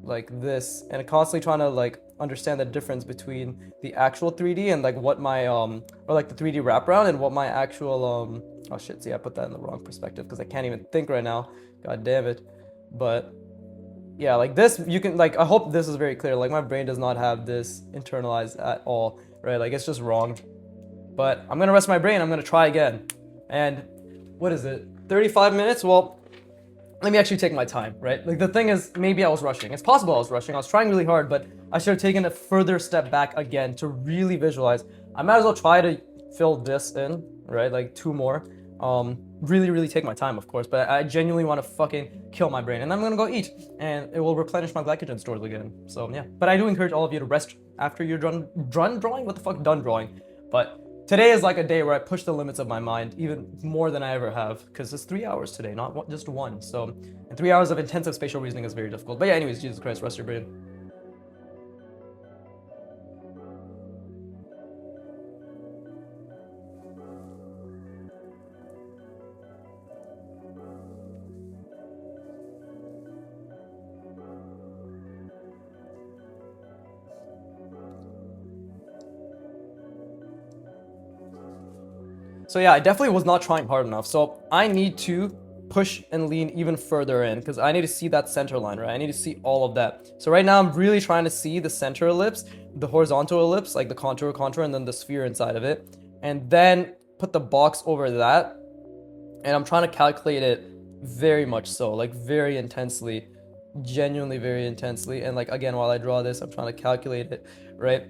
Like this, and constantly trying to like understand the difference between the actual 3D and like what my or like the 3D wraparound and what my actual oh shit, see, I put that in the wrong perspective because I can't even think right now, god damn it. But yeah, like this, you can, like, I hope this is very clear, like my brain does not have this internalized at all, right? Like it's just wrong. But I'm gonna rest my brain, I'm gonna try again. And what is it, 35 minutes? Well, let me actually take my time, right? Like the thing is, maybe I was rushing. It's possible I was rushing. I was trying really hard, but I should have taken a further step back again to really visualize. I might as well try to fill this in, right? Like 2 more. Really take my time, of course, but I genuinely want to fucking kill my brain. And I'm gonna go eat, and it will replenish my glycogen stores again. So yeah, but I do encourage all of you to rest after you're done drawing. What the fuck, done drawing? But today is like a day where I push the limits of my mind even more than I ever have, because it's 3 hours today, not just 1. So, and 3 hours of intensive spatial reasoning is very difficult. But yeah, anyways, Jesus Christ, rest your brain. So yeah, I definitely was not trying hard enough. So I need to push and lean even further in, because I need to see that center line, right? I need to see all of that. So right now I'm really trying to see the center ellipse, the horizontal ellipse, like the contour, and then the sphere inside of it. And then put the box over that. And I'm trying to calculate it very much so, like very intensely, genuinely very intensely. And like, again, while I draw this, I'm trying to calculate it, right?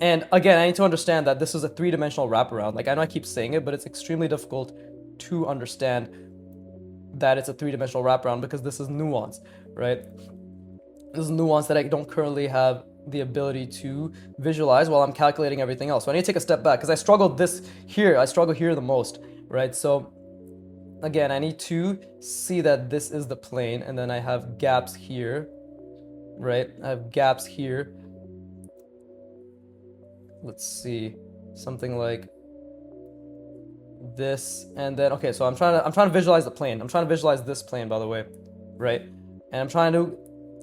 And again, I need to understand that this is a 3-dimensional wraparound. Like, I know I keep saying it, but it's extremely difficult to understand that it's a 3-dimensional wraparound because this is nuance, right? This is nuance that I don't currently have the ability to visualize while I'm calculating everything else. So I need to take a step back because I struggled I struggle here the most, right? So again, I need to see that this is the plane, and then I have gaps here, right? I have gaps here. Let's see, something like this, and then okay, so I'm trying to visualize the plane. I'm trying to visualize this plane, by the way, right? And I'm trying to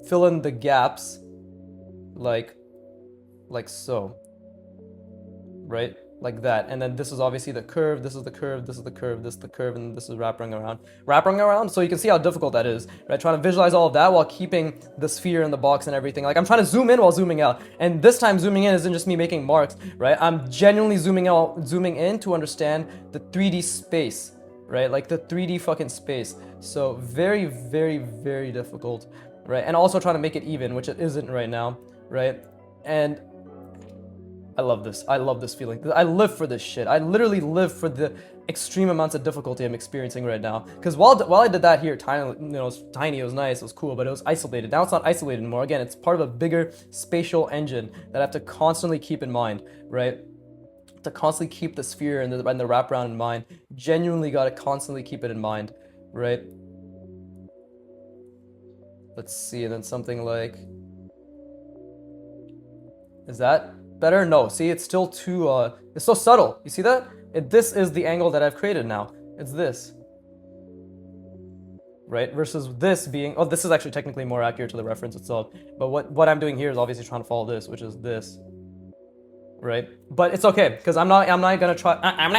fill in the gaps like so, right? Like that. And then this is obviously the curve, this is the curve, this is the curve, this is the curve, and this is wrapping around. So you can see how difficult that is, right? Trying to visualize all of that while keeping the sphere in the box and everything. Like, I'm trying to zoom in while zooming out. And this time zooming in isn't just me making marks, right? I'm genuinely zooming in to understand the 3D space, right? Like the 3D fucking space. So very difficult, right? And also trying to make it even, which it isn't right now, right? And I love this. I love this feeling. I live for this shit. I literally live for the extreme amounts of difficulty I'm experiencing right now. Because while I did that here, tiny, it was nice, it was cool, but it was isolated. Now it's not isolated anymore. Again, it's part of a bigger spatial engine that I have to constantly keep in mind, right? To constantly keep the sphere and the wraparound in mind. Genuinely got to constantly keep it in mind, right? Let's see, and then something like, is that better? No, see, it's still too, it's so subtle. You see that? This is the angle that I've created now. It's this. Right? Versus this being, oh, this is actually technically more accurate to the reference itself. But what I'm doing here is obviously trying to follow this, which is this. Right? But it's okay, because I'm not gonna try, I'm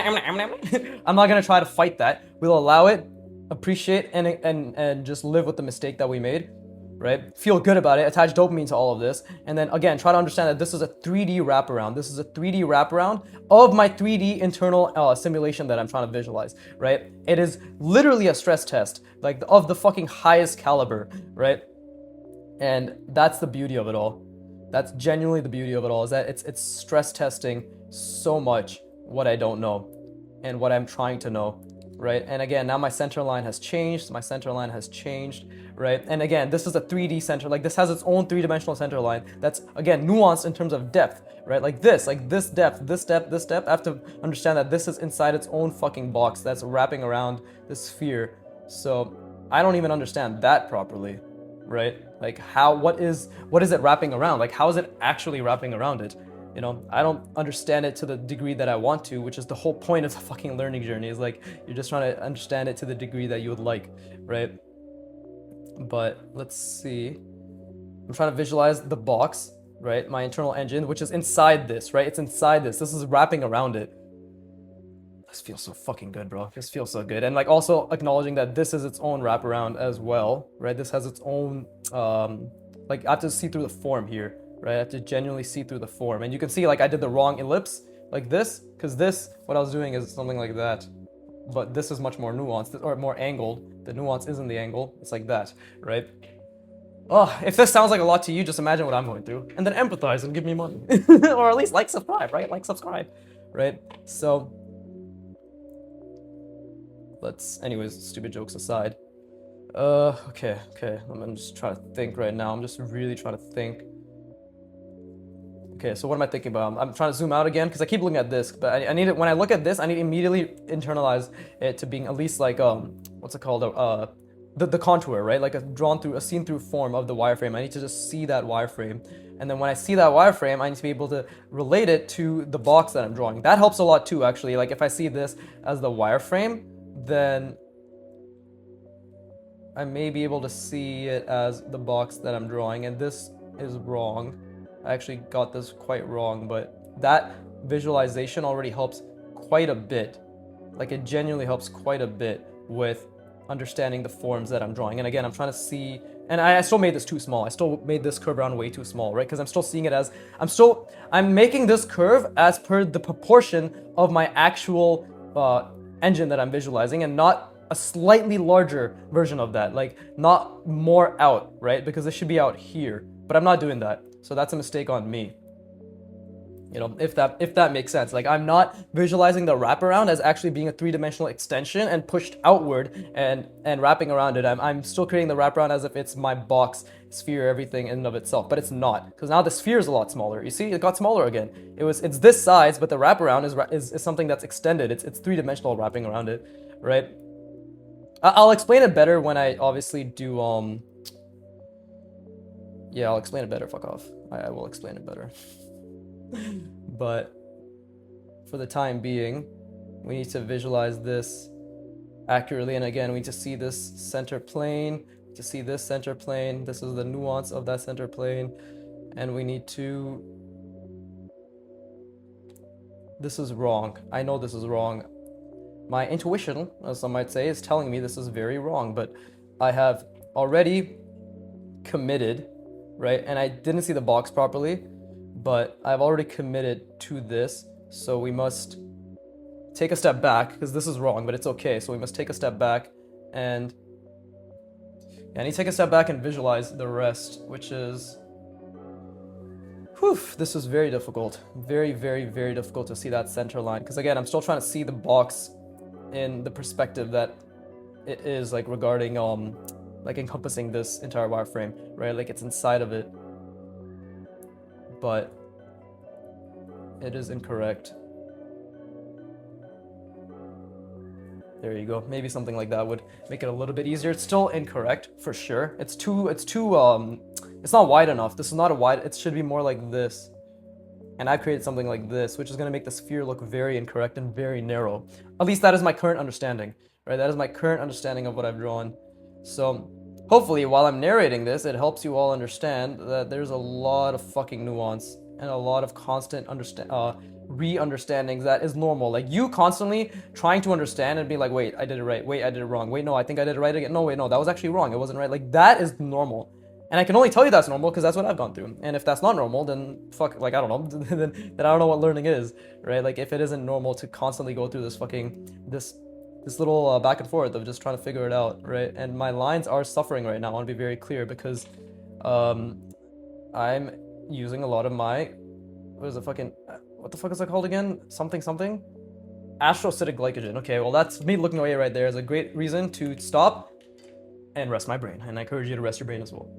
not gonna try to fight that. We'll allow it, appreciate, and just live with the mistake that we made. Right? Feel good about it, attach dopamine to all of this, and then again, try to understand that this is a 3D wraparound. This is a 3D wraparound of my 3D internal simulation that I'm trying to visualize, right? It is literally a stress test, like of the fucking highest caliber, right? And that's the beauty of it all. That's genuinely the beauty of it all, is that it's stress testing so much what I don't know and what I'm trying to know, right? And again, now my center line has changed, right? And again, this is a 3D center, like this has its own three-dimensional center line that's, again, nuanced in terms of depth, right? Like this depth, this depth, this depth. I have to understand that this is inside its own fucking box that's wrapping around the sphere. So I don't even understand that properly, right? Like what is it wrapping around? Like how is it actually wrapping around it? You know, I don't understand it to the degree that I want to, which is the whole point of the fucking learning journey, is like you're just trying to understand it to the degree that you would like, right? But let's see. I'm trying to visualize the box, right? My internal engine, which is inside this, right? It's inside this. This is wrapping around it. This feels so fucking good, bro. This feels so good. And like also acknowledging that this is its own wraparound as well, right? This has its own, like I have to see through the form here, right? I have to genuinely see through the form. And you can see like I did the wrong ellipse, like this, because this, what I was doing is something like that. But this is much more nuanced, or more angled. The nuance isn't the angle, it's like that, right? Oh, if this sounds like a lot to you, just imagine what I'm going through. And then empathize and give me money. Or at least like, subscribe, right? Like, subscribe, right? So, anyways, stupid jokes aside. Okay. I'm just trying to think right now. I'm just really trying to think. Okay, so what am I thinking about? I'm trying to zoom out again because I keep looking at this, but I need it, when I look at this, I need to immediately internalize it to being at least like, what's it called? The contour, right? Like a seen through form of the wireframe. I need to just see that wireframe. And then when I see that wireframe, I need to be able to relate it to the box that I'm drawing. That helps a lot too, actually. Like if I see this as the wireframe, then I may be able to see it as the box that I'm drawing. And this is wrong. I actually got this quite wrong, but that visualization already helps quite a bit. Like it genuinely helps quite a bit with understanding the forms that I'm drawing. And again, I'm trying to see, and I still made this too small. I still made this curve around way too small, right? Because I'm still seeing it as, I'm making this curve as per the proportion of my actual engine that I'm visualizing, and not a slightly larger version of that, like not more out, right? Because it should be out here, but I'm not doing that. So that's a mistake on me. You know, if that makes sense. Like I'm not visualizing the wraparound as actually being a three-dimensional extension and pushed outward and wrapping around it. I'm still creating the wraparound as if it's my box, sphere, everything in and of itself, but it's not, because now the sphere is a lot smaller. You see, it got smaller again. It's this size, but the wraparound is something that's extended. It's three-dimensional wrapping around it, right? I'll explain it better when I obviously do yeah, I'll explain it better. Fuck off. I will explain it better. But for the time being, we need to visualize this accurately. And again, we need to see this center plane, to see this center plane. This is the nuance of that center plane. And we need to... This is wrong. I know this is wrong. My intuition, as some might say, is telling me this is very wrong. But I have already committed, right? And I didn't see the box properly, but I've already committed to this. So we must take a step back, because this is wrong, but it's okay. So we must take a step back and I need to take a step back and visualize the rest, which is, whew, this is very difficult. Very, very, very difficult to see that center line. Because again, I'm still trying to see the box in the perspective that it is, like regarding, like encompassing this entire wireframe, right? Like it's inside of it, but it is incorrect. There you go. Maybe something like that would make it a little bit easier. It's still incorrect for sure. It's not wide enough. This is not a wide, it should be more like this. And I created something like this, which is going to make the sphere look very incorrect and very narrow. At least that is my current understanding, right? That is my current understanding of what I've drawn. So hopefully while I'm narrating this, it helps you all understand that there's a lot of fucking nuance and a lot of constant re-understandings that is normal. Like you constantly trying to understand and be like, wait, I did it right. Wait, I did it wrong. Wait, no, I think I did it right again. No, wait, no, that was actually wrong. It wasn't right. Like that is normal. And I can only tell you that's normal because that's what I've gone through. And if that's not normal, then fuck, like, I don't know, then I don't know what learning is, right? Like if it isn't normal to constantly go through this fucking, this little back and forth of just trying to figure it out, right? And my lines are suffering right now. I want to be very clear because I'm using a lot of my, what the fuck is it called again? Something. astrocytic glycogen. Okay, well that's me looking away right there is a great reason to stop and rest my brain. And I encourage you to rest your brain as well.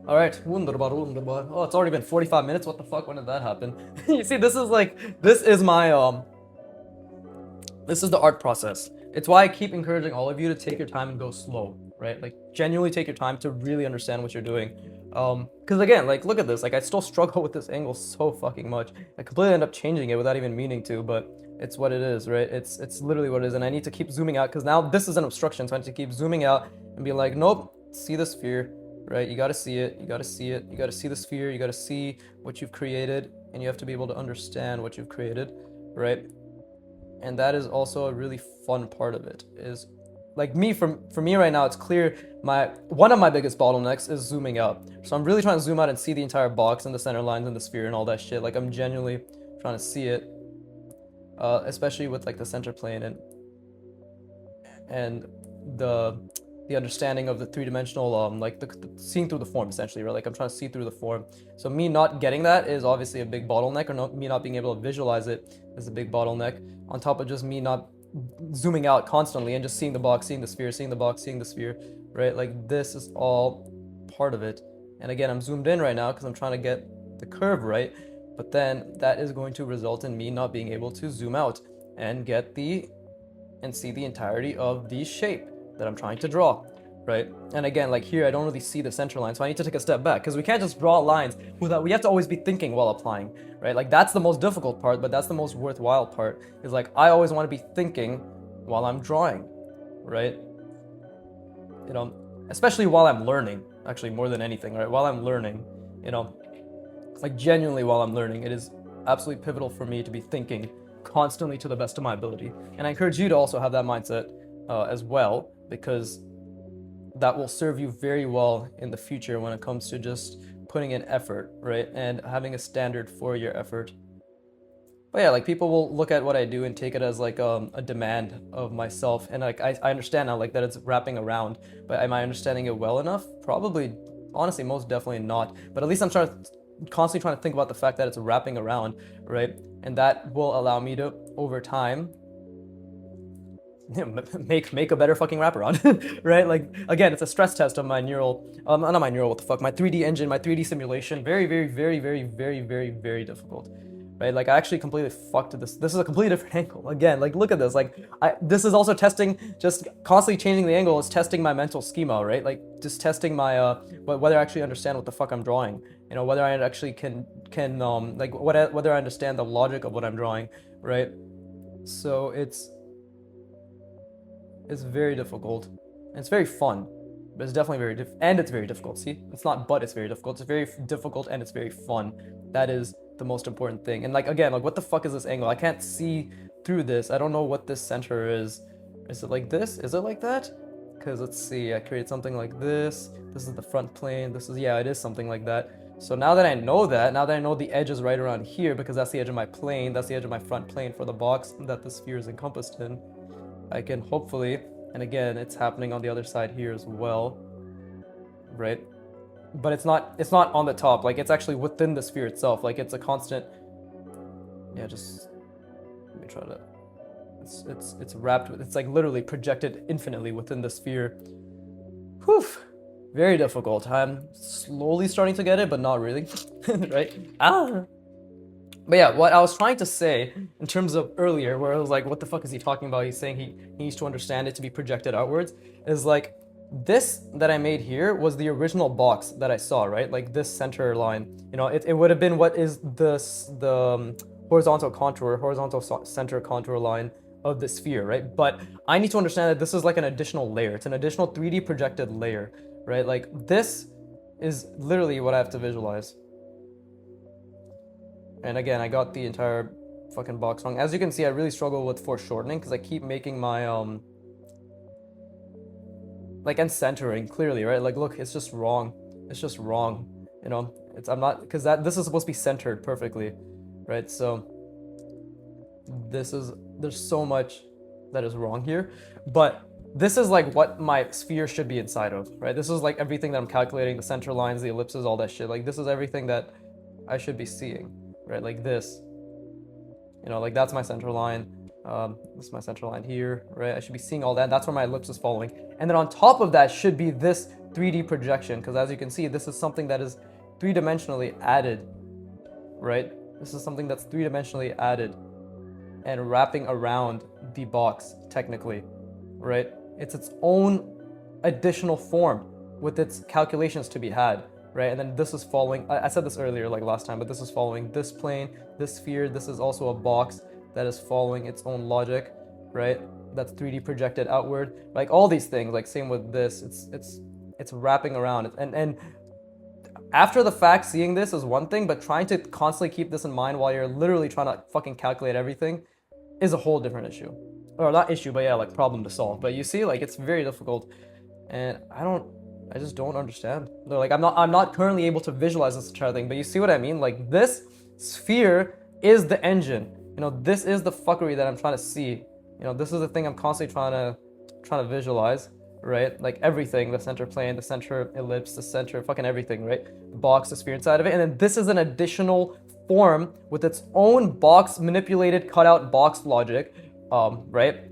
All right, wunderbar, wunderbar. Oh, it's already been 45 minutes. What the fuck? When did that happen? You see, this is my this is the art process. It's why I keep encouraging all of you to take your time and go slow, right? Like genuinely take your time to really understand what you're doing. Because again, like look at this. Like I still struggle with this angle so fucking much. I completely end up changing it without even meaning to, but it's what it is, right? It's literally what it is, and I need to keep zooming out because now this is an obstruction, so I need to keep zooming out and be like, nope, see the sphere. Right, you gotta see it, you gotta see it, you gotta see the sphere, you gotta see what you've created, and you have to be able to understand what you've created, right? And that is also a really fun part of it, is like for me right now, it's clear one of my biggest bottlenecks is zooming out. So I'm really trying to zoom out and see the entire box and the center lines and the sphere and all that shit. Like I'm genuinely trying to see it, especially with like the center plane and the understanding of the three-dimensional, like the seeing through the form, essentially, right? Like I'm trying to see through the form. So me not getting that is obviously a big bottleneck, or me not being able to visualize it is a big bottleneck, on top of just me not zooming out constantly and just seeing the box, seeing the sphere, seeing the box, seeing the sphere, right? Like this is all part of it. And again, I'm zoomed in right now because I'm trying to get the curve right, but then that is going to result in me not being able to zoom out and see the entirety of the shape that I'm trying to draw, right? And again, like here, I don't really see the center line, so I need to take a step back because we can't just draw lines without, we have to always be thinking while applying, right? Like that's the most difficult part, but that's the most worthwhile part, is like I always want to be thinking while I'm drawing, right? You know, especially while I'm learning, actually more than anything, right? While I'm learning, you know, like genuinely while I'm learning, it is absolutely pivotal for me to be thinking constantly to the best of my ability. And I encourage you to also have that mindset as well, because that will serve you very well in the future when it comes to just putting in effort, right? And having a standard for your effort. But yeah, like people will look at what I do and take it as like a demand of myself. And like I understand now like that it's wrapping around, but am I understanding it well enough? Probably, honestly, most definitely not. But at least I'm constantly trying to think about the fact that it's wrapping around, right? And that will allow me to, over time, make a better fucking wraparound, right? Like again, it's a stress test of my not my neural, what the fuck, my 3D engine, my 3D simulation. Very, very, very, very, very, very, very difficult, right? Like I actually completely fucked this. This is a completely different angle. Again, like look at this. Like this is also testing, just constantly changing the angle is testing my mental schema, right? Like just testing my whether I actually understand what the fuck I'm drawing. You know, whether I actually can like whether I understand the logic of what I'm drawing, right? So it's very difficult, and it's very fun, but it's definitely it's very difficult. See, it's not, but it's very difficult. It's very difficult and it's very fun. That is the most important thing. And like again, like what the fuck is this angle? I can't see through this. I don't know what this center is. Is it like this? Is it like that? Because let's see, I created something like this. This is the front plane. This is, yeah, it is something like that. So now that I know that, now that I know the edge is right around here, because that's the edge of my plane, that's the edge of my front plane for the box that the sphere is encompassed in, I can hopefully, and again, it's happening on the other side here as well, right? But it's not on the top, like it's actually within the sphere itself, like it's a constant, yeah, just, let me try to, it's wrapped with, it's like literally projected infinitely within the sphere. Whew, very difficult. I'm slowly starting to get it, but not really, right? But yeah, what I was trying to say in terms of earlier, where I was like, what the fuck is he talking about? He's saying he needs to understand it to be projected outwards, is like, this that I made here was the original box that I saw, right? Like this center line, you know, it would have been what is the horizontal contour, horizontal center contour line of the sphere, right? But I need to understand that this is like an additional layer. It's an additional 3D projected layer, right? Like this is literally what I have to visualize. And again, I got the entire fucking box wrong. As you can see, I really struggle with foreshortening because I keep making my like, and centering clearly, right? Like, look, it's just wrong. It's just wrong. You know, I'm not, because this is supposed to be centered perfectly, right? So there's so much that is wrong here, but this is like what my sphere should be inside of, right? This is like everything that I'm calculating, the center lines, the ellipses, all that shit. Like, this is everything that I should be seeing, right? Like this, you know, like that's my center line. This is my center line here, right? I should be seeing all that. That's where my ellipse is following. And then on top of that should be this 3D projection, because as you can see, this is something that is three-dimensionally added, right? This is something that's three-dimensionally added and wrapping around the box, technically, right? It's its own additional form with its calculations to be had, right? And then this is following, I said this earlier, like last time, but this is following this plane, this sphere. This is also a box that is following its own logic, right? That's 3D projected outward. Like all these things, like same with this, it's wrapping around. And after the fact, seeing this is one thing, but trying to constantly keep this in mind while you're literally trying to fucking calculate everything is a whole different issue. Or not issue, but yeah, like problem to solve. But you see, like it's very difficult, and I just don't understand. Like I'm not currently able to visualize this entire thing, but you see what I mean? Like this sphere is the engine. You know, this is the fuckery that I'm trying to see. You know, this is the thing I'm constantly trying to visualize, right? Like everything, the center plane, the center ellipse, the center fucking everything, right? The box, the sphere inside of it, and then this is an additional form with its own box manipulated cutout box logic, right?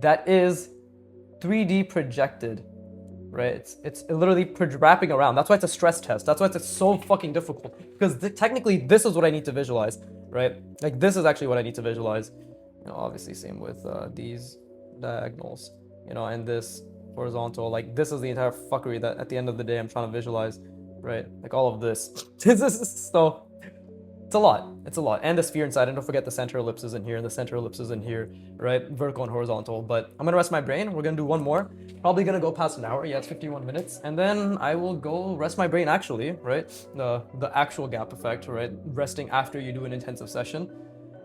That is 3D projected, right? It's literally wrapping around. That's why it's a stress test. That's why it's so fucking difficult, because technically this is what I need to visualize, right? Like this is actually what I need to visualize. You know, obviously same with these diagonals, you know, and this horizontal. Like this is the entire fuckery that at the end of the day I'm trying to visualize, right? Like all of this. So it's a lot. It's a lot. And the sphere inside. And don't forget the center ellipses in here and the center ellipses in here, right? Vertical and horizontal. But I'm gonna rest my brain. We're gonna do one more. Probably gonna go past an hour. Yeah, it's 51 minutes. And then I will go rest my brain actually, right? The actual gap effect, right? Resting after you do an intensive session.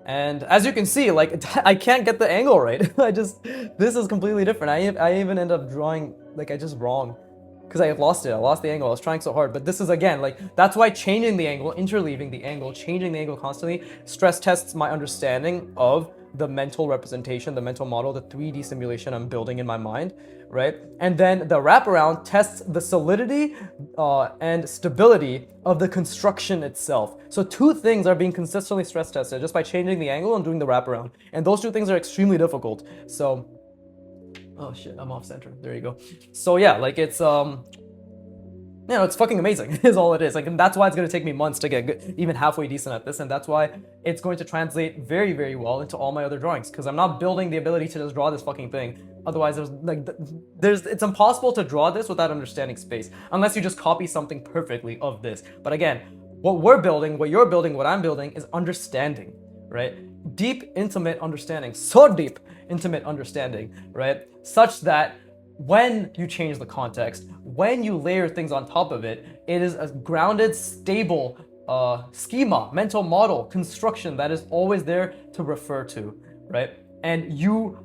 And as you can see, like I can't get the angle right. This is completely different. I even end up drawing, like I just wrong. Because I lost it. I lost the angle. I was trying so hard. But this is, again, like, that's why changing the angle, interleaving the angle, changing the angle constantly stress tests my understanding of the mental representation, the mental model, the 3D simulation I'm building in my mind, right? And then the wraparound tests the solidity and stability of the construction itself. So two things are being consistently stress tested just by changing the angle and doing the wraparound. And those two things are extremely difficult. So oh shit, I'm off center. There you go. So yeah, like it's you know, it's fucking amazing is all it is. Like, and that's why it's going to take me months to get good, even halfway decent at this, and that's why it's going to translate very, very well into all my other drawings, because I'm not building the ability to just draw this fucking thing. Otherwise, it's impossible to draw this without understanding space, unless you just copy something perfectly of this. But again, what we're building, what you're building, what I'm building is understanding, right? Deep, intimate understanding. So deep, intimate understanding, right? Such that when you change the context, when you layer things on top of it, it is a grounded, stable schema, mental model, construction that is always there to refer to, right? And you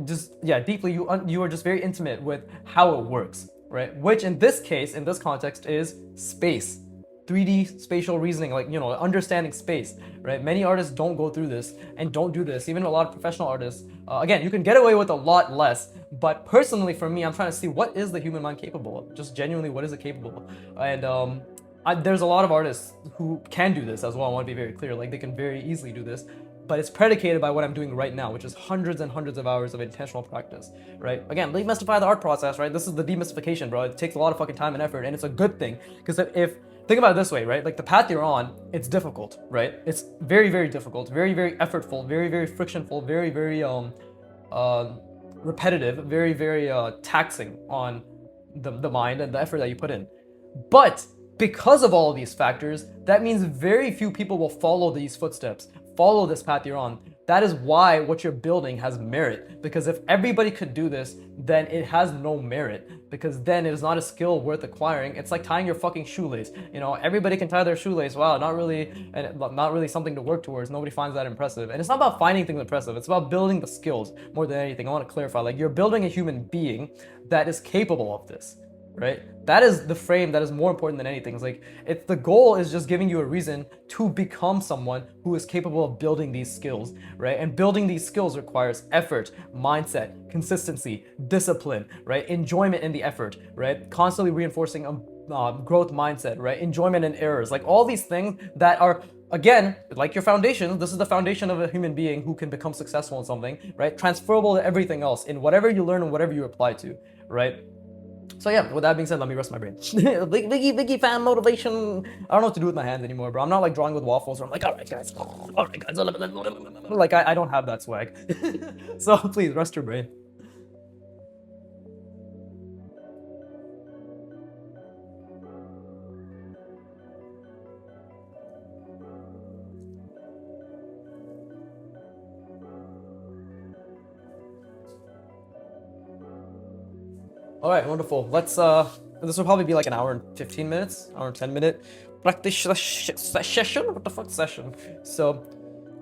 just, yeah, deeply, you are just very intimate with how it works, right? Which in this case, in this context, is space. 3D spatial reasoning, like, you know, understanding space, right? Many artists don't go through this and don't do this. Even a lot of professional artists, again, you can get away with a lot less, but personally for me, I'm trying to see what is the human mind capable of? Just genuinely, what is it capable of? And there's a lot of artists who can do this as well. I want to be very clear, like they can very easily do this, but it's predicated by what I'm doing right now, which is hundreds and hundreds of hours of intentional practice, right? Again, demystify the art process, right? This is the demystification, bro. It takes a lot of fucking time and effort, and it's a good thing, because think about it this way, right? Like the path you're on, it's difficult, right? It's very, very difficult, very, very effortful, very, very frictionful, very, very repetitive, very, very taxing on the mind and the effort that you put in. But because of all of these factors, that means very few people will follow these footsteps, follow this path you're on, That is why what you're building has merit. Because if everybody could do this, then it has no merit. Because then it is not a skill worth acquiring. It's like tying your fucking shoelace. You know, everybody can tie their shoelace. Wow, not really something to work towards. Nobody finds that impressive. And it's not about finding things impressive. It's about building the skills more than anything. I want to clarify. Like, you're building a human being that is capable of this, right? That is the frame that is more important than anything. It's like, it's the goal is just giving you a reason to become someone who is capable of building these skills, right? And building these skills requires effort, mindset, consistency, discipline, right? Enjoyment in the effort, right? Constantly reinforcing a growth mindset, right? Enjoyment in errors, like all these things that are, again, like your foundation. This is the foundation of a human being who can become successful in something, right? Transferable to everything else in whatever you learn and whatever you apply to, right? So yeah, with that being said, let me rest my brain. Biggie fan motivation. I don't know what to do with my hands anymore, bro. I'm not like drawing with waffles where I'm like, all right guys, like I don't have that swag. So please rest your brain. All right, wonderful. Let's this will probably be like an hour and 15 minutes, hour and 10-minute practice session. What the fuck session? So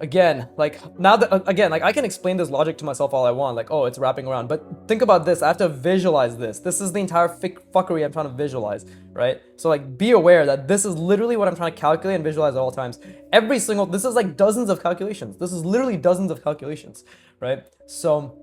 again, like now that again, like I can explain this logic to myself all I want, like, oh, it's wrapping around, but think about this. I have to visualize this. This is the entire fuckery I'm trying to visualize, right? So like, be aware that this is literally what I'm trying to calculate and visualize at all times. This is like dozens of calculations. This is literally dozens of calculations, right? So,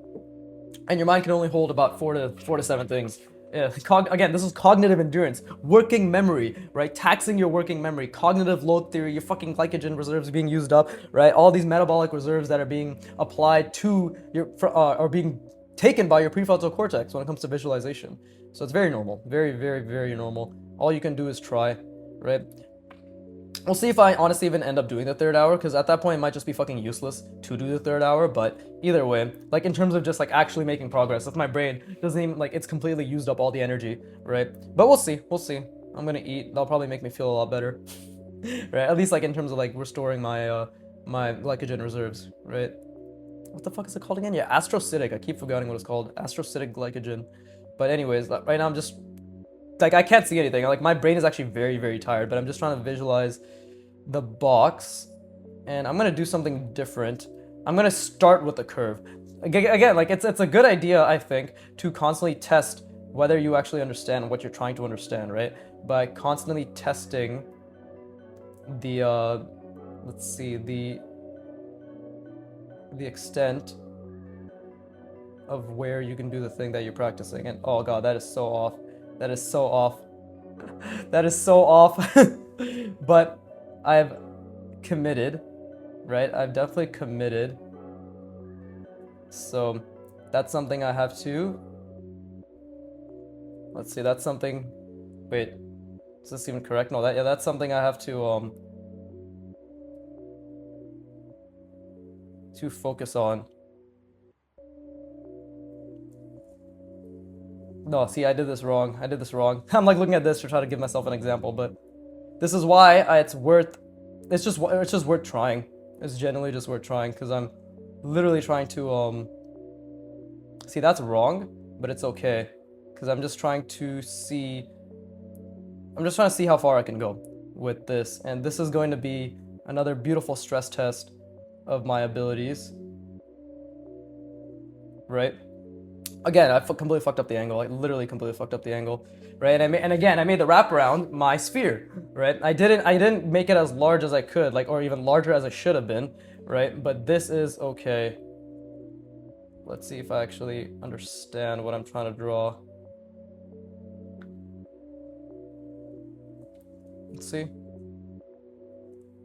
and your mind can only hold about four to seven things. Yeah, again, this is cognitive endurance, working memory, right? Taxing your working memory, cognitive load theory, your fucking glycogen reserves being used up, right? All these metabolic reserves that are being applied to your, are being taken by your prefrontal cortex when it comes to visualization. So it's very normal, very, very, very normal. All you can do is try, right? We'll see if I honestly even end up doing the third hour, because at that point it might just be fucking useless to do the third hour. But either way, like in terms of just like actually making progress, if my brain doesn't even like, it's completely used up all the energy, right? But we'll see. I'm gonna eat. That'll probably make me feel a lot better, right? At least like in terms of like restoring my my glycogen reserves, right? What the fuck is it called again? Yeah, astrocytic. I keep forgetting what it's called. Astrocytic glycogen. But anyways, right now I'm just like, I can't see anything. Like, my brain is actually very, very tired, but I'm just trying to visualize the box, and I'm gonna do something different. I'm gonna start with the curve. Again, like it's a good idea, I think, to constantly test whether you actually understand what you're trying to understand, right? By constantly testing the let's see, the extent of where you can do the thing that you're practicing. And oh god, that is so off. That is so off. That is so off. But I've committed, right? I've definitely committed. So that's something I have to. Let's see, that's something. Wait, is this even correct? No, that's something I have to focus on. No, see, I did this wrong. I'm like looking at this to try to give myself an example, but this is why it's just worth trying. It's genuinely just worth trying, because I'm literally trying to see, that's wrong, but it's okay, because I'm just trying to see how far I can go with this, and this is going to be another beautiful stress test of my abilities, right? Again, I completely fucked up the angle. I literally completely fucked up the angle, right? And again, I made the wraparound my sphere, right? I didn't make it as large as I could, like, or even larger as I should have been, right? But this is okay. Let's see if I actually understand what I'm trying to draw. Let's see.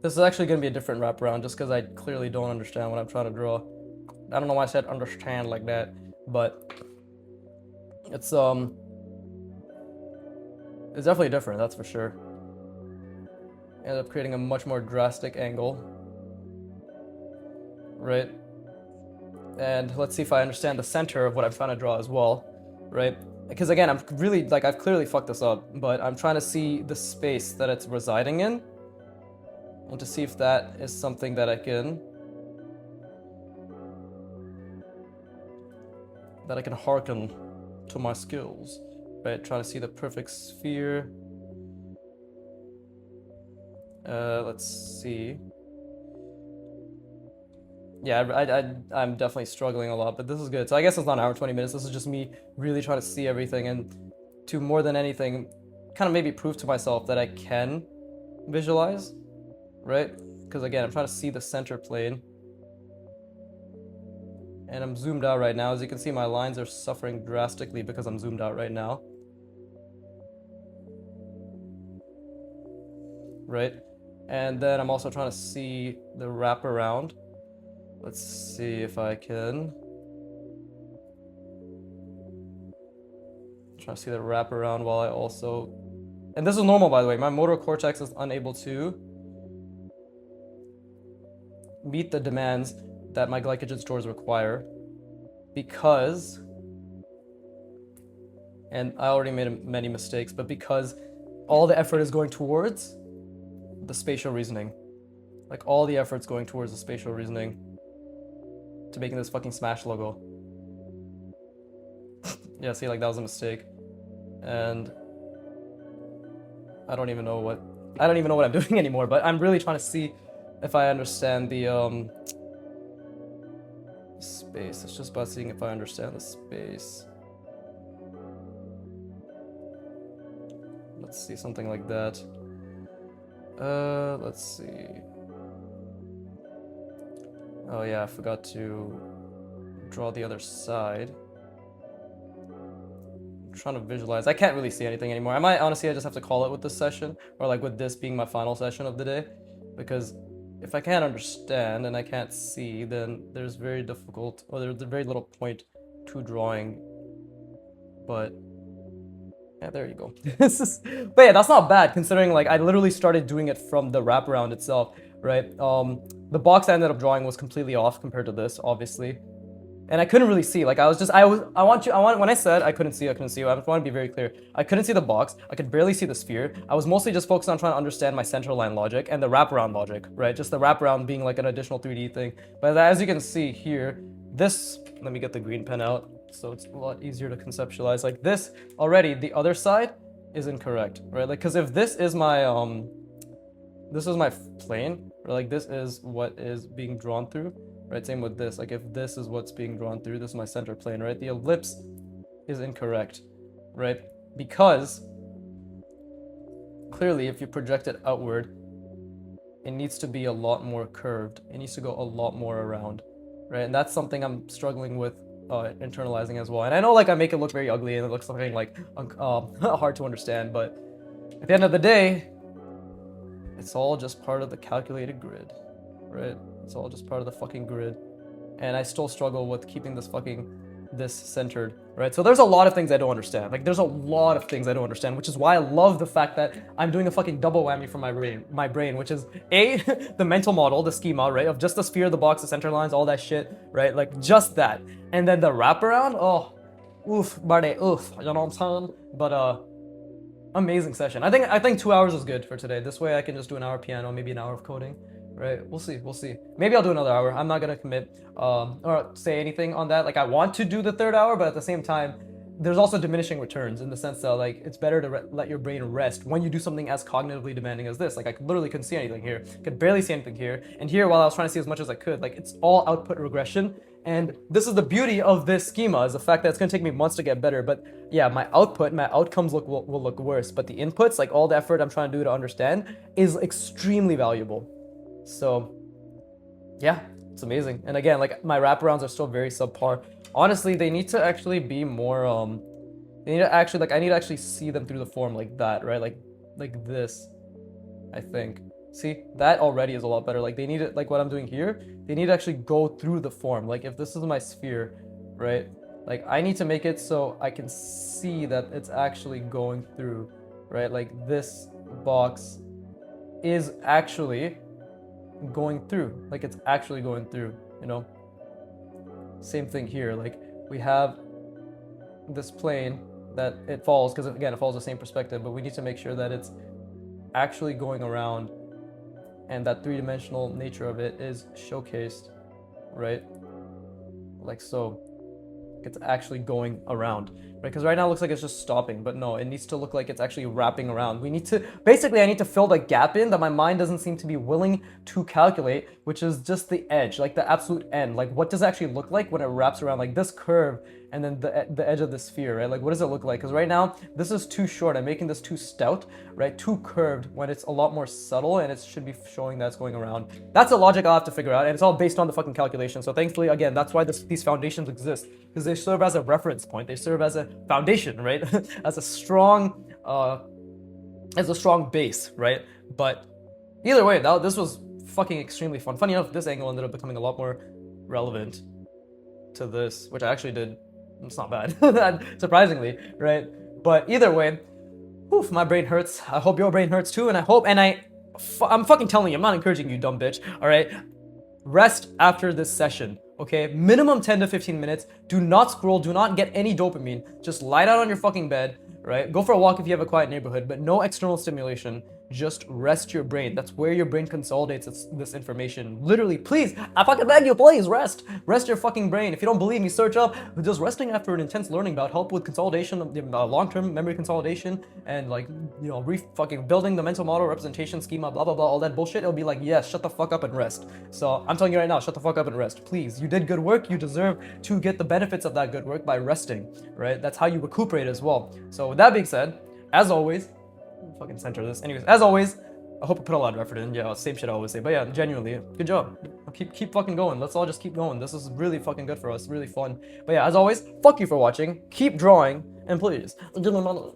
This is actually going to be a different wraparound, just because I clearly don't understand what I'm trying to draw. I don't know why I said understand like that, but it's definitely different, that's for sure. End up creating a much more drastic angle, right? And let's see if I understand the center of what I'm trying to draw as well, right? Because again, I'm really, like, I've clearly fucked this up, but I'm trying to see the space that it's residing in, and to see if that is something that I can that I can hearken to my skills, right? Trying to see the perfect sphere. Let's see. Yeah, I'm definitely struggling a lot, but this is good. So I guess it's not an hour 20 minutes. This is just me really trying to see everything, and to more than anything, kind of maybe prove to myself that I can visualize, right? Because again, I'm trying to see the center plane, and I'm zoomed out right now. As you can see, my lines are suffering drastically because I'm zoomed out right now, right? And then I'm also trying to see the wraparound. Let's see if I can. Try to see the wraparound while I also... And this is normal, by the way. My motor cortex is unable to meet the demands that my glycogen stores require because... And I already made many mistakes, but because all the effort is going towards the spatial reasoning. Like, all the effort's going towards the spatial reasoning to making this fucking Smash logo. Yeah, see, like, that was a mistake. And I don't even know what I'm doing anymore, but I'm really trying to see if I understand the space. It's just about seeing if I understand the space. Let's see, something like that. Let's see. Oh yeah, I forgot to draw the other side. I'm trying to visualize. I can't really see anything anymore. I just have to call it with this session, or like with this being my final session of the day, because if I can't understand and I can't see, then there's very little point to drawing. But yeah, there you go. But yeah, that's not bad considering like I literally started doing it from the wraparound itself, right? The box I ended up drawing was completely off compared to this, obviously. And I couldn't really see. Like when I said I couldn't see, I want to be very clear. I couldn't see the box. I could barely see the sphere. I was mostly just focused on trying to understand my center line logic and the wraparound logic, right? Just the wraparound being like an additional 3D thing. But as you can see here, let me get the green pen out so it's a lot easier to conceptualize. Like this already, the other side is incorrect, right? Like, because if this is my plane, or like this is what is being drawn through, right? Same with this. Like if this is what's being drawn through, this is my center plane, right? The ellipse is incorrect, right? Because clearly if you project it outward, it needs to be a lot more curved. It needs to go a lot more around, right? And that's something I'm struggling with internalizing as well. And I know like I make it look very ugly and it looks something like hard to understand, but at the end of the day, it's all just part of the calculated grid, right? It's all just part of the fucking grid. And I still struggle with keeping this centered, right? So there's a lot of things I don't understand. Like there's a lot of things I don't understand, which is why I love the fact that I'm doing a fucking double whammy for my brain, which is A, the mental model, the schema, right? Of just the sphere, the box, the center lines, all that shit, right? Like just that. And then the wraparound, oh, oof, buddy, oof, you know what I'm saying? But amazing session. I think 2 hours is good for today. This way I can just do an hour piano, maybe an hour of coding. Right, we'll see. Maybe I'll do another hour. I'm not gonna commit or say anything on that. Like I want to do the third hour, but at the same time, there's also diminishing returns in the sense that like it's better to let your brain rest when you do something as cognitively demanding as this. Like I literally couldn't see anything here, could barely see anything here, and here while I was trying to see as much as I could, like it's all output regression. And this is the beauty of this schema, is the fact that it's gonna take me months to get better. But yeah, my outcomes will look worse. But the inputs, like all the effort I'm trying to do to understand, is extremely valuable. So yeah, it's amazing. And again, like my wraparounds are still very subpar. Honestly, they need to actually be more I need to actually see them through the form like that, right? Like this, I think. See, that already is a lot better. Like they need it, like what I'm doing here, they need to actually go through the form. Like if this is my sphere, right? Like I need to make it so I can see that it's actually going through, right? Like this box is actually going through, like it's actually going through, you know. Same thing here, like we have this plane that it falls, because again it follows the same perspective, but we need to make sure that it's actually going around and that three-dimensional nature of it is showcased, right? Like so. it's actually going around, right? Because right now it looks like it's just stopping, but no, it needs to look like it's actually wrapping around. We need to, basically I need to fill the gap in that my mind doesn't seem to be willing to calculate, which is just the edge, like the absolute end. Like what does it actually look like when it wraps around like this curve and then the edge of the sphere, right? Like what does it look like? Because right now this is too short. I'm making this too stout, right? Too curved when it's a lot more subtle and it should be showing that it's going around. That's a logic I'll have to figure out, and it's all based on the fucking calculation. So thankfully, again, that's why these foundations exist, because they serve as a reference point. They serve as a foundation, right? as a strong base, right? But either way, this was fucking extremely fun. Funny enough, this angle ended up becoming a lot more relevant to this, which I actually did. It's not bad, surprisingly, right? But either way, oof, my brain hurts. I hope your brain hurts too, and I'm fucking telling you, I'm not encouraging you, dumb bitch, all right? Rest after this session, okay? Minimum 10 to 15 minutes. Do not scroll, do not get any dopamine. Just lie down on your fucking bed, right? Go for a walk if you have a quiet neighborhood, but no external stimulation. Just rest your brain. That's where your brain consolidates this information. Literally, please, I fucking beg you, please rest. Rest your fucking brain. If you don't believe me, search up, does resting after an intense learning bout help with consolidation of the long-term memory consolidation and like, you know, fucking building the mental model representation schema, blah, blah, blah, all that bullshit? It'll be like, yes, shut the fuck up and rest. So I'm telling you right now, shut the fuck up and rest. Please, you did good work. You deserve to get the benefits of that good work by resting, right? That's how you recuperate as well. So with that being said, as always, fucking center this. Anyways, as always, I hope I put a lot of effort in. Yeah, same shit I always say. But yeah, genuinely, good job. Keep fucking going. Let's all just keep going. This is really fucking good for us. Really fun. But yeah, as always, fuck you for watching. Keep drawing, and please, do my mother.